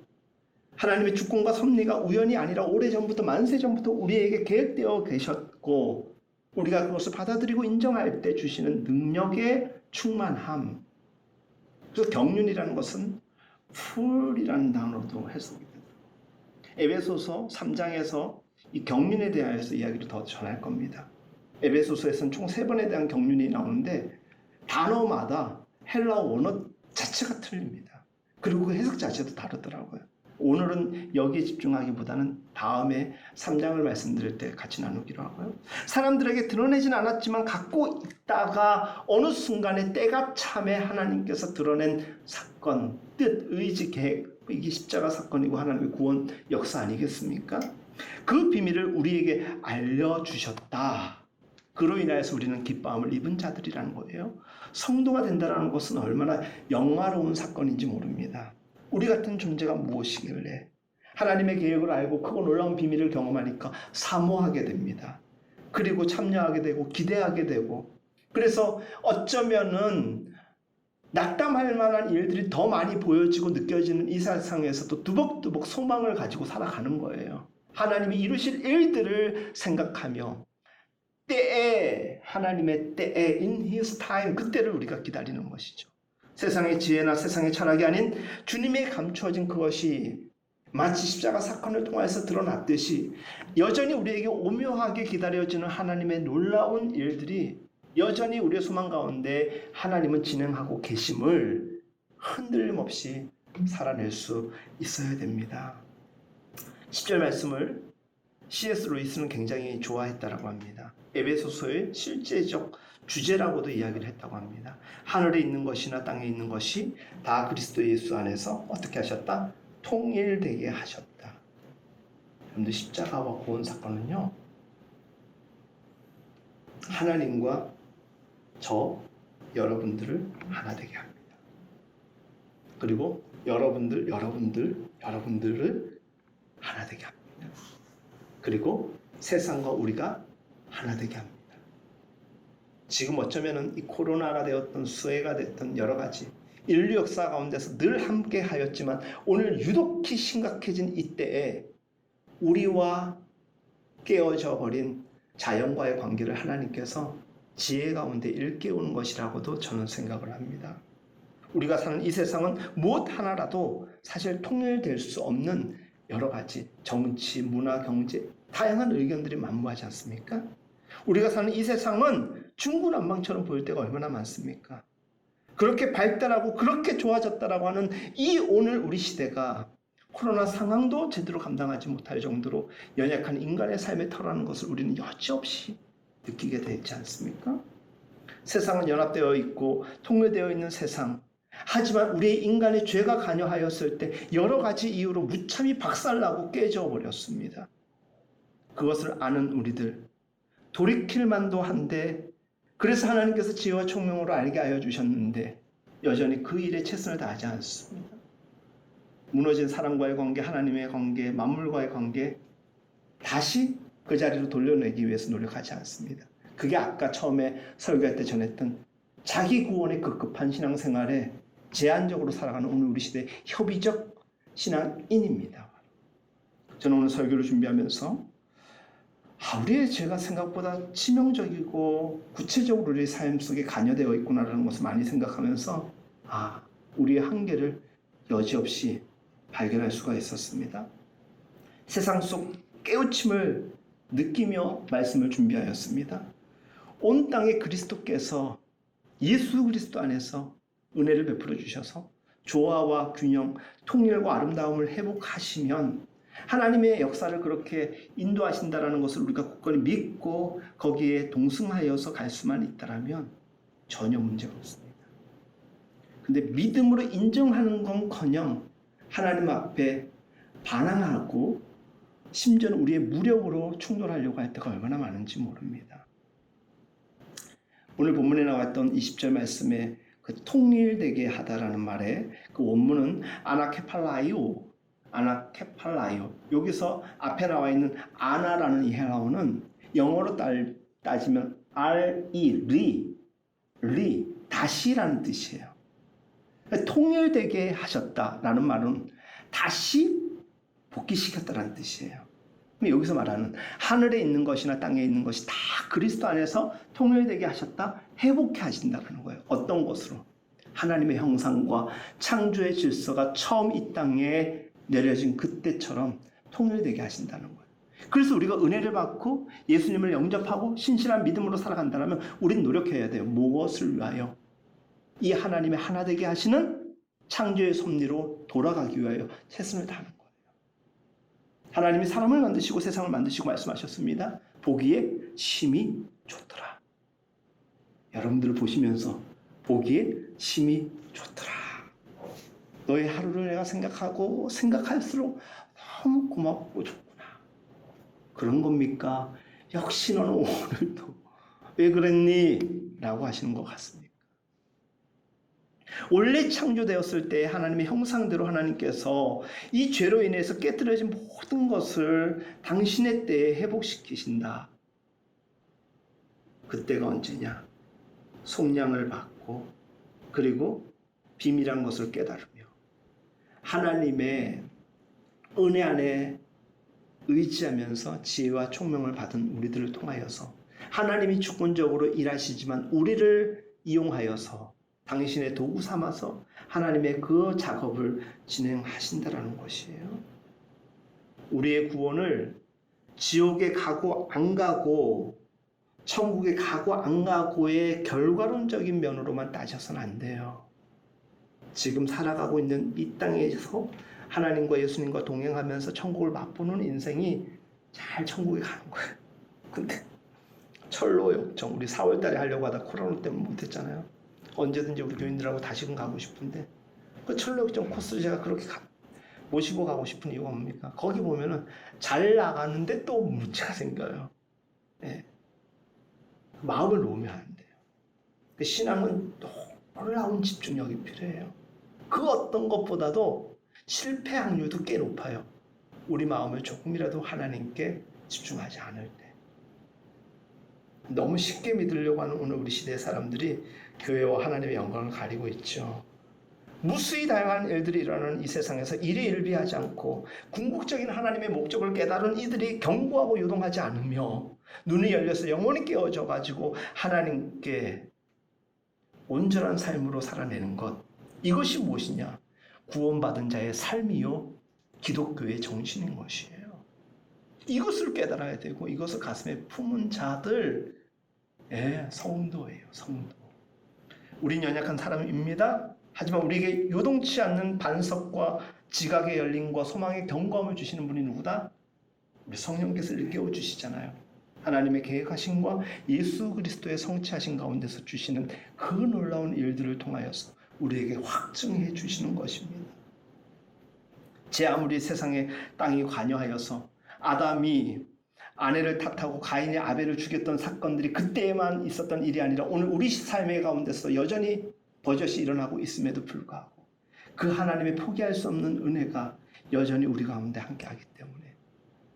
Speaker 1: 하나님의 주권과 섭리가 우연이 아니라 오래전부터 만세전부터 우리에게 계획되어 계셨고 우리가 그것을 받아들이고 인정할 때 주시는 능력의 충만함. 그래서 경륜이라는 것은 풀이라는 단어로도 해석이 됩니다. 에베소서 3장에서 이 경륜에 대하여서 이야기를 더 전할 겁니다. 에베소서에서는 총 3번에 대한 경륜이 나오는데 단어마다 헬라어 원어 자체가 틀립니다. 그리고 그 해석 자체도 다르더라고요. 오늘은 여기에 집중하기보다는 다음에 3장을 말씀드릴 때 같이 나누기로 하고요. 사람들에게 드러내진 않았지만 갖고 있다가 어느 순간에 때가 참에 하나님께서 드러낸 사건, 뜻, 의지, 계획, 이게 십자가 사건이고 하나님의 구원 역사 아니겠습니까? 그 비밀을 우리에게 알려주셨다. 그로 인하여서 우리는 기뻐함을 입은 자들이라는 거예요. 성도가 된다는 것은 얼마나 영화로운 사건인지 모릅니다. 우리 같은 존재가 무엇이길래 하나님의 계획을 알고 크고 놀라운 비밀을 경험하니까 사모하게 됩니다. 그리고 참여하게 되고 기대하게 되고 그래서 어쩌면은 낙담할 만한 일들이 더 많이 보여지고 느껴지는 이 세상에서도 두벅두벅 소망을 가지고 살아가는 거예요. 하나님이 이루실 일들을 생각하며 때에 하나님의 때에 in his time 그때를 우리가 기다리는 것이죠. 세상의 지혜나 세상의 철학이 아닌 주님의 감추어진 그것이 마치 십자가 사건을 통해서 드러났듯이 여전히 우리에게 오묘하게 기다려지는 하나님의 놀라운 일들이 여전히 우리의 소망 가운데 하나님은 진행하고 계심을 흔들림 없이 살아낼 수 있어야 됩니다. 10절 말씀을 C.S. 루이스는 굉장히 좋아했다라고 합니다. 에베소서의 실제적 주제라고도 이야기를 했다고 합니다. 하늘에 있는 것이나 땅에 있는 것이 다 그리스도 예수 안에서 어떻게 하셨다? 통일되게 하셨다. 여러분들 십자가와 구원 사건은요. 하나님과 저 여러분들을 하나 되게 합니다. 그리고 여러분들을 하나 되게 합니다. 그리고 세상과 우리가 하나 되게 합니다. 지금 어쩌면은 이 코로나가 되었던 수해가 됐던 여러 가지 인류 역사 가운데서 늘 함께 하였지만 오늘 유독히 심각해진 이때에 우리와 깨어져 버린 자연과의 관계를 하나님께서 지혜 가운데 일깨우는 것이라고도 저는 생각을 합니다. 우리가 사는 이 세상은 무엇 하나라도 사실 통일될 수 없는 여러 가지 정치, 문화, 경제 다양한 의견들이 만무하지 않습니까? 우리가 사는 이 세상은 중구난방처럼 보일 때가 얼마나 많습니까? 그렇게 발달하고 그렇게 좋아졌다라고 하는 이 오늘 우리 시대가 코로나 상황도 제대로 감당하지 못할 정도로 연약한 인간의 삶에 터라는 것을 우리는 여지없이 느끼게 되지 않습니까? 세상은 연합되어 있고 통일되어 있는 세상. 하지만 우리의 인간의 죄가 관여하였을 때 여러 가지 이유로 무참히 박살나고 깨져 버렸습니다. 그것을 아는 우리들 돌이킬 만도 한데 그래서 하나님께서 지혜와 총명으로 알게 하여 주셨는데 여전히 그 일에 최선을 다하지 않습니다. 무너진 사람과의 관계, 하나님의 관계, 만물과의 관계 다시 그 자리로 돌려내기 위해서 노력하지 않습니다. 그게 아까 처음에 설교할 때 전했던 자기 구원의 급급한 신앙생활에 제한적으로 살아가는 오늘 우리 시대의 협의적 신앙인입니다. 저는 오늘 설교를 준비하면서 우리의 죄가 생각보다 치명적이고 구체적으로 우리의 삶 속에 관여되어 있구나라는 것을 많이 생각하면서 우리의 한계를 여지없이 발견할 수가 있었습니다. 세상 속 깨우침을 느끼며 말씀을 준비하였습니다. 온 땅에 그리스도께서 예수 그리스도 안에서 은혜를 베풀어 주셔서 조화와 균형, 통일과 아름다움을 회복하시면 하나님의 역사를 그렇게 인도하신다라는 것을 우리가 굳건히 믿고 거기에 동승하여서 갈 수만 있다라면 전혀 문제가 없습니다. 근데 믿음으로 인정하는 건커녕 하나님 앞에 반항하고 심지어는 우리의 무력으로 충돌하려고 할 때가 얼마나 많은지 모릅니다. 오늘 본문에 나왔던 20절 말씀에 그 통일되게 하다라는 말에 그 원문은 아나케팔라이오, 여기서 앞에 나와 있는 아나라는 이 헬라어는 영어로 따지면 리, 다시라는 뜻이에요. 통일되게 하셨다라는 말은 다시 복귀시켰다라는 뜻이에요. 여기서 말하는 하늘에 있는 것이나 땅에 있는 것이 다 그리스도 안에서 통일되게 하셨다, 회복해 하신다는 거예요. 어떤 것으로? 하나님의 형상과 창조의 질서가 처음 이 땅에 내려진 그때처럼 통일되게 하신다는 거예요. 그래서 우리가 은혜를 받고 예수님을 영접하고 신실한 믿음으로 살아간다면 우린 노력해야 돼요. 무엇을 위하여? 이 하나님의 하나 되게 하시는 창조의 섭리로 돌아가기 위하여 최선을 다하는 거예요. 하나님이 사람을 만드시고 세상을 만드시고 말씀하셨습니다. 보기에 심히 좋더라. 여러분들을 보시면서 보기에 심히 좋더라. 너의 하루를 내가 생각하고 생각할수록 너무 고맙고 좋구나. 그런 겁니까? 역시 너는 오늘도 왜 그랬니? 라고 하시는 것 같습니다. 원래 창조되었을 때 하나님의 형상대로 하나님께서 이 죄로 인해서 깨뜨려진 모든 것을 당신의 때에 회복시키신다. 그때가 언제냐? 속량을 받고 그리고 비밀한 것을 깨달으며 하나님의 은혜 안에 의지하면서 지혜와 총명을 받은 우리들을 통하여서 하나님이 주권적으로 일하시지만 우리를 이용하여서 당신의 도구 삼아서 하나님의 그 작업을 진행하신다라는 것이에요. 우리의 구원을 지옥에 가고 안 가고 천국에 가고 안 가고의 결과론적인 면으로만 따져서는 안 돼요. 지금 살아가고 있는 이 땅에서 하나님과 예수님과 동행하면서 천국을 맛보는 인생이 잘 천국에 가는 거예요. 근데 철로 역정 우리 4월 달에 하려고 하다 코로나 때문에 못했잖아요. 언제든지 우리 교인들하고 다시금 가고 싶은데 그 철로역정 코스를 제가 그렇게 모시고 가고 싶은 이유가 뭡니까? 거기 보면은 잘 나가는데 또 문제가 생겨요. 네. 마음을 놓으면 안 돼요. 그 신앙은 놀라운 집중력이 필요해요. 그 어떤 것보다도 실패 확률도 꽤 높아요. 우리 마음을 조금이라도 하나님께 집중하지 않을 때. 너무 쉽게 믿으려고 하는 오늘 우리 시대 사람들이 교회와 하나님의 영광을 가리고 있죠. 무수히 다양한 일들이 일어나는 이 세상에서 일에 일비하지 않고 궁극적인 하나님의 목적을 깨달은 이들이 견고하고 요동하지 않으며 눈이 열려서 영혼이 깨어져 가지고 하나님께 온전한 삶으로 살아내는 것, 이것이 무엇이냐? 구원받은 자의 삶이요 기독교의 정신인 것이에요. 이것을 깨달아야 되고 이것을 가슴에 품은 자들, 성도예요. 성도. 우린 연약한 사람입니다. 하지만 우리에게 요동치 않는 반석과 지각의 열림과 소망의 경고함을 주시는 분이 누구다? 우리 성령께서 일깨워 주시잖아요. 하나님의 계획하심과 예수 그리스도의 성취하신 가운데서 주시는 그 놀라운 일들을 통하여서 우리에게 확증해 주시는 것입니다. 제 아무리 세상에 땅이 관여하여서 아담이 아내를 탓하고 가인이 아벨을 죽였던 사건들이 그때에만 있었던 일이 아니라 오늘 우리 삶의 가운데서 여전히 버젓이 일어나고 있음에도 불구하고 그 하나님의 포기할 수 없는 은혜가 여전히 우리 가운데 함께하기 때문에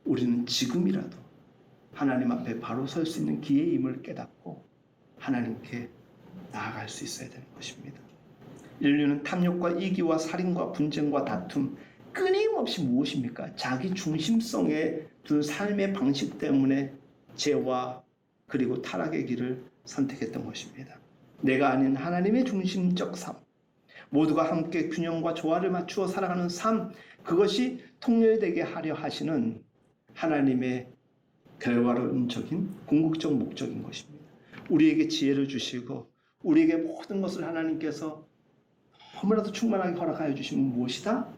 Speaker 1: 우리는 지금이라도 하나님 앞에 바로 설 수 있는 기회임을 깨닫고 하나님께 나아갈 수 있어야 되는 것입니다. 인류는 탐욕과 이기와 살인과 분쟁과 다툼, 끊임없이 무엇입니까? 자기 중심성에 둔 삶의 방식 때문에 죄와 그리고 타락의 길을 선택했던 것입니다. 내가 아닌 하나님의 중심적 삶, 모두가 함께 균형과 조화를 맞추어 살아가는 삶, 그것이 통일되게 하려 하시는 하나님의 결과론적인 궁극적 목적인 것입니다. 우리에게 지혜를 주시고 우리에게 모든 것을 하나님께서 너무나도 충만하게 허락하여 주시면 무엇이다?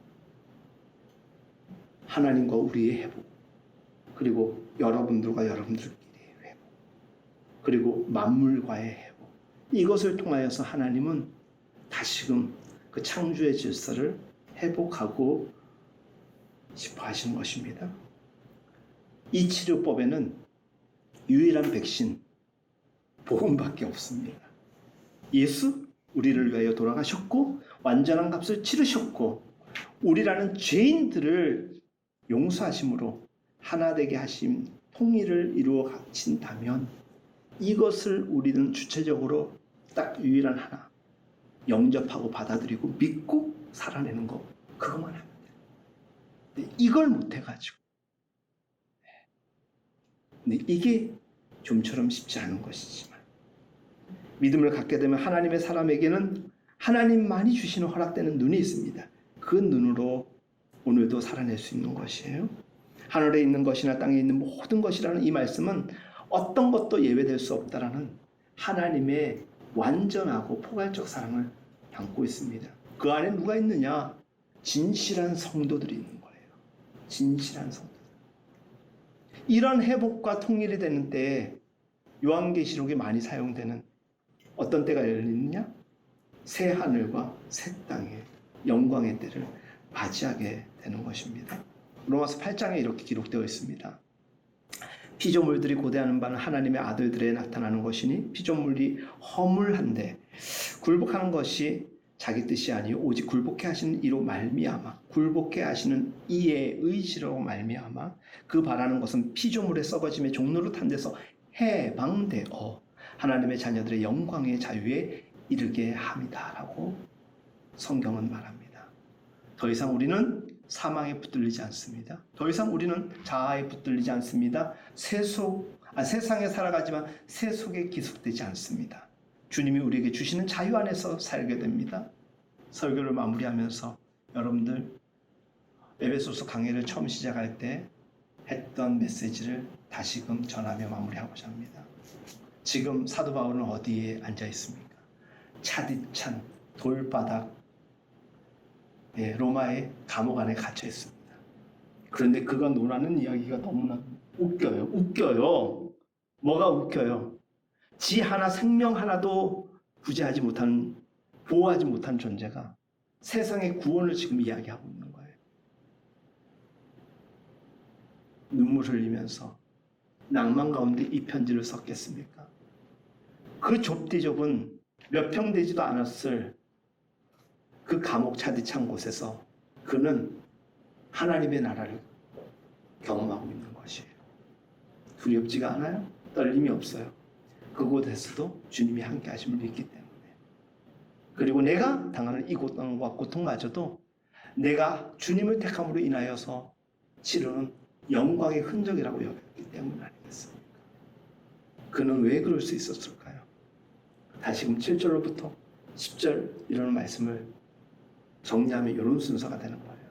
Speaker 1: 하나님과 우리의 회복, 그리고 여러분들과 여러분들끼리의 회복, 그리고 만물과의 회복. 이것을 통하여서 하나님은 다시금 그 창조의 질서를 회복하고 싶어 하시는 것입니다. 이 치료법에는 유일한 백신, 복음밖에 없습니다. 예수, 우리를 위하여 돌아가셨고 완전한 값을 치르셨고 우리라는 죄인들을 용서하심으로 하나 되게 하심 통일을 이루어 가신다면 이것을 우리는 주체적으로 딱 유일한 하나 영접하고 받아들이고 믿고 살아내는 거, 그것만 하면 돼요. 이걸 못해가지고 근데 이게 좀처럼 쉽지 않은 것이지만 믿음을 갖게 되면 하나님의 사람에게는 하나님만이 주시는 허락되는 눈이 있습니다. 그 눈으로 오늘도 살아낼 수 있는 것이에요. 하늘에 있는 것이나 땅에 있는 모든 것이라는 이 말씀은 어떤 것도 예외될 수 없다라는 하나님의 완전하고 포괄적 사랑을 담고 있습니다. 그 안에 누가 있느냐? 진실한 성도들이 있는 거예요. 진실한 성도들. 이런 회복과 통일이 되는 때에 요한계시록에 많이 사용되는 어떤 때가 열리느냐? 새 하늘과 새 땅의 영광의 때를 맞이하게 되는 것입니다. 로마서 8장에 이렇게 기록되어 있습니다. 피조물들이 고대하는 바는 하나님의 아들들에 나타나는 것이니 피조물이 허물한데 굴복하는 것이 자기 뜻이 아니요 오직 굴복해 하시는 이로 말미암아 굴복해 하시는 이의 의지로 말미암아 그 바라는 것은 피조물의 썩어짐의 종로로 탄 데서 해방되어 하나님의 자녀들의 영광의 자유에 이르게 함이다라고 성경은 말합니다. 더 이상 우리는 사망에 붙들리지 않습니다. 더 이상 우리는 자아에 붙들리지 않습니다. 세상에 살아가지만 세속에 기속되지 않습니다. 주님이 우리에게 주시는 자유 안에서 살게 됩니다. 설교를 마무리하면서 여러분들 에베소서 강의를 처음 시작할 때 했던 메시지를 다시금 전하며 마무리하고자 합니다. 지금 사도 바울은 어디에 앉아 있습니까? 차디찬 돌바닥 로마의 감옥 안에 갇혀 있습니다. 그런데 그가 논하는 이야기가 너무나 웃겨요. 뭐가 웃겨요? 지 하나 생명 하나도 보호하지 못한 존재가 세상의 구원을 지금 이야기하고 있는 거예요. 눈물 흘리면서 낭만 가운데 이 편지를 썼겠습니까? 그 좁디좁은 몇 평 되지도 않았을 그 감옥 차디찬 곳에서 그는 하나님의 나라를 경험하고 있는 것이에요. 두렵지가 않아요? 떨림이 없어요. 그곳에서도 주님이 함께 하심을 믿기 때문에. 그리고 내가 당하는 이 고통과 고통마저도 내가 주님을 택함으로 인하여서 치르는 영광의 흔적이라고 여겼기 때문 아니겠습니까? 그는 왜 그럴 수 있었을까요? 다시금 7절로부터 10절 이런 말씀을 정리하면 이런 순서가 되는 거예요.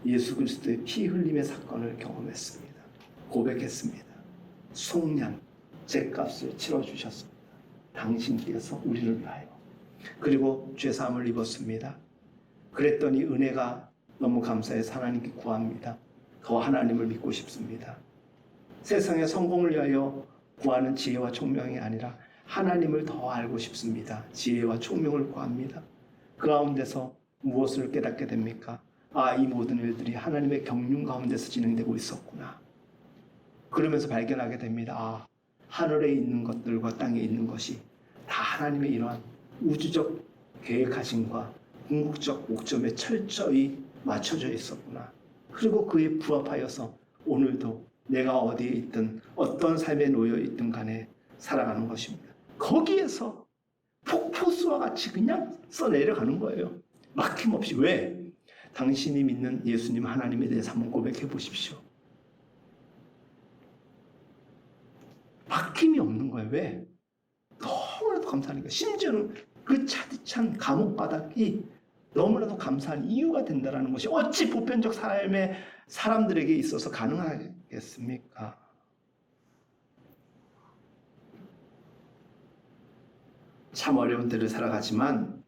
Speaker 1: 예수 그리스도의 피 흘림의 사건을 경험했습니다. 고백했습니다. 속량, 죗값을 치러주셨습니다. 당신께서 우리를 위하여. 그리고 죄사함을 입었습니다. 그랬더니 은혜가 너무 감사해서 하나님께 구합니다. 더 하나님을 믿고 싶습니다. 세상의 성공을 위하여 구하는 지혜와 총명이 아니라 하나님을 더 알고 싶습니다. 지혜와 총명을 구합니다. 그 가운데서 무엇을 깨닫게 됩니까? 이 모든 일들이 하나님의 경륜 가운데서 진행되고 있었구나. 그러면서 발견하게 됩니다. 하늘에 있는 것들과 땅에 있는 것이 다 하나님의 이러한 우주적 계획하심과 궁극적 목점에 철저히 맞춰져 있었구나. 그리고 그에 부합하여서 오늘도 내가 어디에 있든 어떤 삶에 놓여 있든 간에 살아가는 것입니다. 거기에서 폭포수와 같이 그냥 써내려가는 거예요. 막힘없이. 왜? 당신이 믿는 예수님 하나님에 대해서 한번 고백해 보십시오. 막힘이 없는 거예요. 왜? 너무나도 감사하니까. 심지어는 그 차디찬 감옥 바닥이 너무나도 감사한 이유가 된다는 것이 어찌 보편적 삶의 사람들에게 있어서 가능하겠습니까? 참 어려운 때를 살아가지만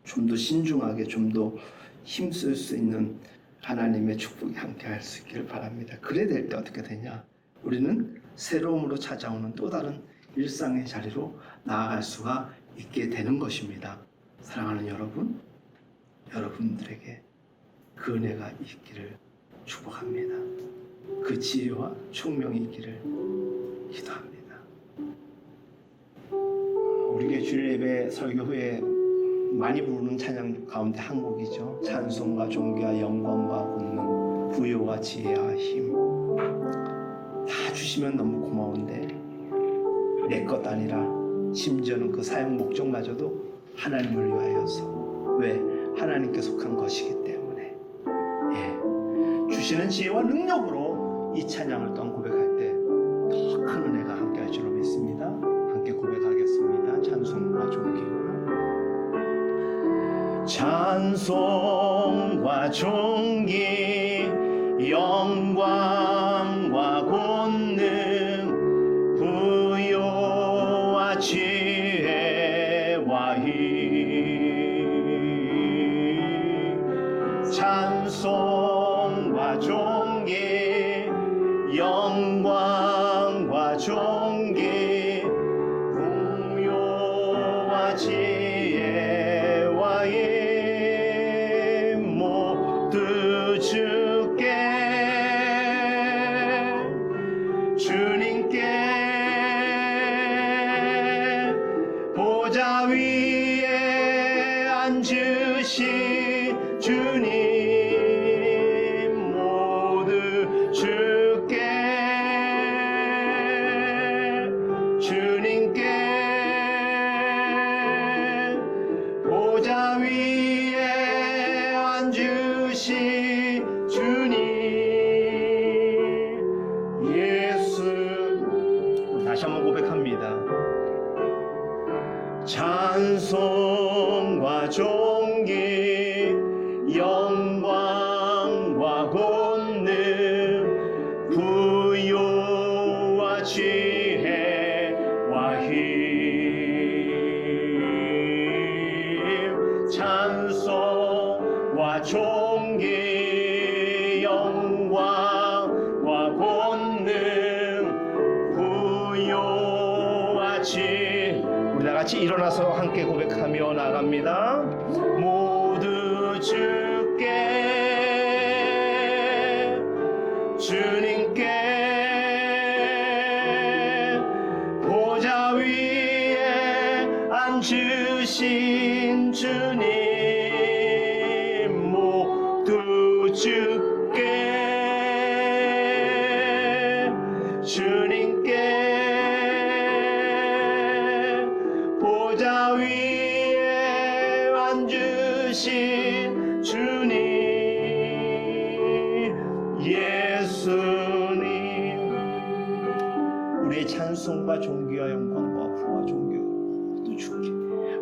Speaker 1: 좀 더 신중하게 좀 더 힘쓸 수 있는 하나님의 축복이 함께할 수 있기를 바랍니다. 그래 될 때 어떻게 되냐? 우리는 새로움으로 찾아오는 또 다른 일상의 자리로 나아갈 수가 있게 되는 것입니다. 사랑하는 여러분, 여러분들에게 그 은혜가 있기를 축복합니다. 그 지혜와 총명이 있기를 기도합니다. 우리 교회 주일 예배 설교 후에 많이 부르는 찬양 가운데 한 곡이죠. 찬송과 존귀와 영광과 권능, 부요와 지혜와 힘 다 주시면 너무 고마운데 내 것 아니라 심지어는 그 사용 목적마저도 하나님을 위하여서, 왜? 하나님께 속한 것이기 때문에 주시는 지혜와 능력으로 이 찬양을 또한 고백할 때 더 큰 은혜가 함께할 줄로 믿습니다. 함께 고백하겠습니다. 찬송과 존귀와 찬송과 존귀 영광과 권능 부요와 지혜와 힘 찬송과 존귀 영광과 존귀 부요와 지혜와 힘 모두 주께 주님께 보좌 위에 앉으신 주님 모두 주께 주님께 보좌 위에 앉으신 주님 예수. 다시 한번 고백합니다. 찬송과 존귀 영광과 권능 부요와 지혜와 힘 찬송과 존귀 영광과 권능 부요와 지혜. 우리 다같이 일어나서 함께 고백하며 나갑니다. 모두 주께 주님께 보좌 위에 앉으신 주님 모두 주께 주님께 보좌 위에 앉으신 주님 예수님. 우리의 찬송과 존귀와 영광과 부와 존귀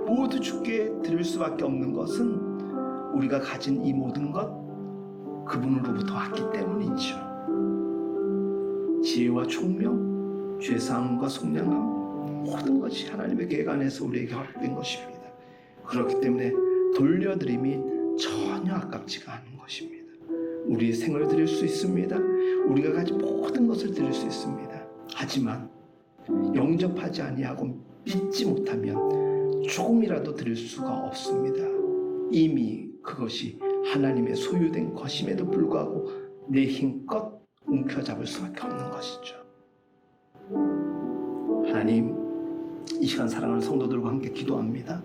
Speaker 1: 모두 주께 드릴 수밖에 없는 것은 우리가 가진 이 모든 것 그분으로부터 왔기 때문이죠. 지혜와 총명, 죄사함과 속량함 모든 것이 하나님의 계획 안에서 우리에게 허락된 것입니다. 그렇기 때문에 돌려드림이 전혀 아깝지가 않은 것입니다. 우리의 생을 드릴 수 있습니다. 우리가 가진 모든 것을 드릴 수 있습니다. 하지만 영접하지 아니하고 믿지 못하면 조금이라도 드릴 수가 없습니다. 이미 그것이 하나님의 소유된 것임에도 불구하고 내 힘껏 움켜잡을 수밖에 없는 것이죠. 하나님, 이 시간 사랑하는 성도들과 함께 기도합니다.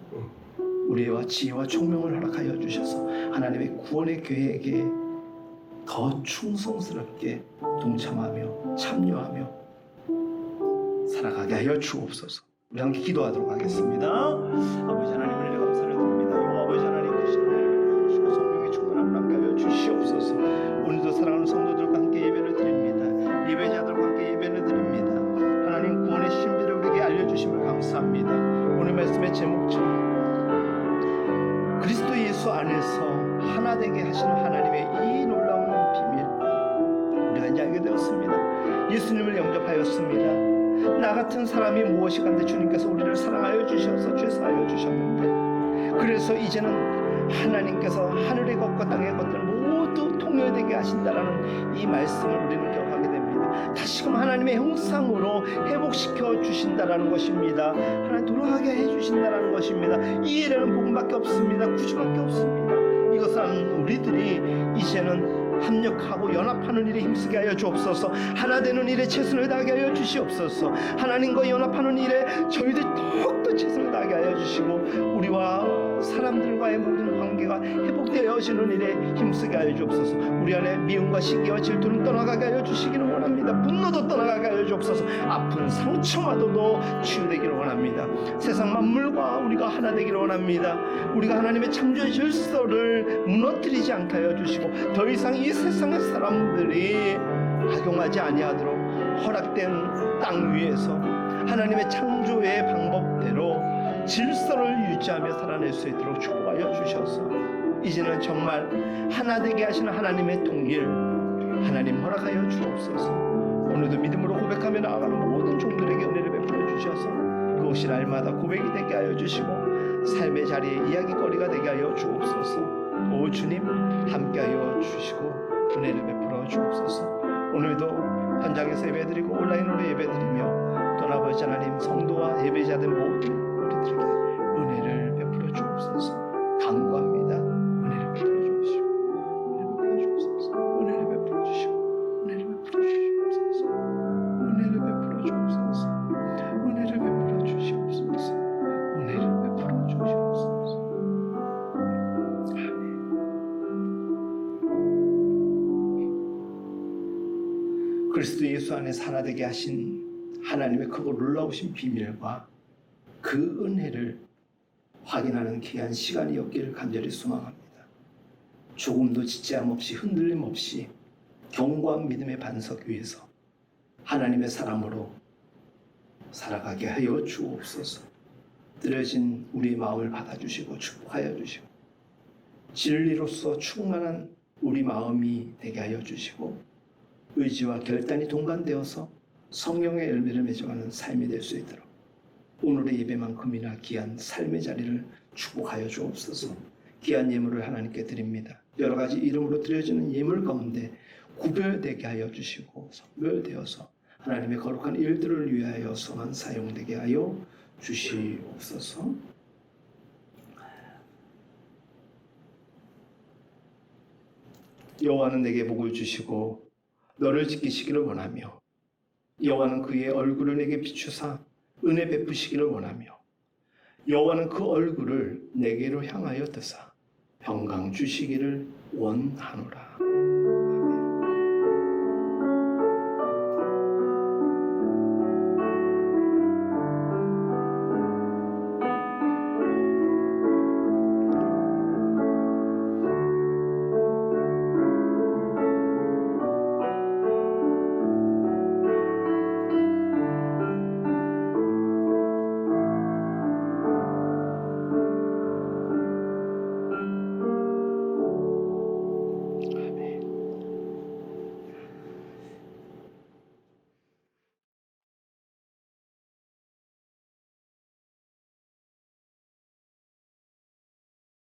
Speaker 1: 우리와 지혜와 총명을 허락하여 주셔서 하나님의 구원의 계획에 더 충성스럽게 동참하며 참여하며 살아가게 하여 주옵소서. 우리 함께 기도하도록 하겠습니다. 아버지 하나님, 은혜 감사를 드립니다. 아버지 하나님, 크신 은혜를 주시고 성령의 충만함을 함께 하여 주시옵소서. 오늘도 사랑하는 성도들과 함께 예배를 드립니다. 예배자들과 함께 예배를 드립니다. 하나님, 구원의 신비를 우리에게 알려주심을 감사합니다. 오늘 말씀의 제목처럼 그리스도 예수 안에서 하나 되게 하시는 하나님의 이 놀라운 비밀 우리가 이제 알게 되었습니다. 예수님을 영접하였습니다. 나 같은 사람이 무엇이 간데 주님께서 우리를 사랑하여 주셔서 죄사하여 주셨는데, 그래서 이제는 하나님께서 하늘의 것과 땅의 것들 모두 통일되게 하신다라는 이 말씀을 우리는 기억하게 됩니다. 다시금 하나님의 형상으로 회복시켜 주신다라는 것입니다. 하나님 돌아가게 해주신다라는 것입니다. 이 일에는 복음밖에 없습니다. 구주밖에 없습니다. 이것은 우리들이 이제는 합력하고 연합하는 일에 힘쓰게 하여 주옵소서. 하나 되는 일에 최선을 다하게 하여 주시옵소서. 하나님과 연합하는 일에 저희들 더욱더 최선을 다하게 하여 주시고, 우리와 사람들과의 모든 관계가 회복되어지는 일에 힘쓰게 하여 주옵소서. 우리 안에 미움과 시기와 질투는 떠나가게 하여 주시기를 원합니다. 분노도 떠나가게 하여 주옵소서. 아픈 상처마저도 치유되기를 원합니다. 세상 만물과 우리가 하나 되기를 원합니다. 우리가 하나님의 창조의 질서를 무너뜨리지 않게 하여 주시고, 더 이상 이 세상의 사람들이 악용하지 아니하도록 허락된 땅 위에서 하나님의 창조의 방법대로 질서를 유지하며 살아낼 수 있도록 축복하여 주셔서, 이제는 정말 하나 되게 하시는 하나님의 통일 하나님 허락하여 주옵소서. 오늘도 믿음으로 고백하며 나아가는 모든 종들에게 은혜를 베풀어 주셔서 그것이 날마다 고백이 되게 하여 주시고, 삶의 자리에 이야기거리가 되게 하여 주옵소서. 오 주님, 함께하여 주시고 은혜를 베풀어 주옵소서. 오늘도 현장에서 예배드리고 온라인으로 예배드리며 떠나버리지 하나님 성도와 예배자들 모든 우리들에게 은혜를 베풀어 주옵소서. 간구합니다. 은혜를 베풀어 주시고, 은혜를 베풀어 주옵소서. 은혜를 베풀어 주시고, 은혜를 베풀어 주시옵소서. 은혜를 베풀어 주옵소서. 은혜를 베풀어 주시옵소서. 은혜를 베풀어 주시옵소서. 그리스도 예수 안에 하나 되게 하신 하나님의 크고 놀라우신 비밀과 그 은혜를 확인하는 귀한 시간이었기를 간절히 소망합니다. 조금도 지체함 없이 흔들림 없이 견고한 믿음의 반석 위에서 하나님의 사람으로 살아가게 하여 주옵소서. 뜨려진 우리의 마음을 받아주시고 축복하여 주시고, 진리로서 충만한 우리 마음이 되게 하여 주시고, 의지와 결단이 동반되어서 성령의 열매를 맺어가는 삶이 될 수 있도록 오늘의 예배만큼이나 귀한 삶의 자리를 축복하여 주옵소서. 귀한 예물을 하나님께 드립니다. 여러 가지 이름으로 드려지는 예물 가운데 구별되게 하여 주시고, 선별되어서 하나님의 거룩한 일들을 위하여서만 사용되게 하여 주시옵소서. 여호와는 내게 복을 주시고 너를 지키시기를 원하며, 여호와는 그의 얼굴을 내게 비추사 은혜 베푸시기를 원하며, 여호와는 그 얼굴을 내게로 향하여 드사 평강 주시기를 원하노라.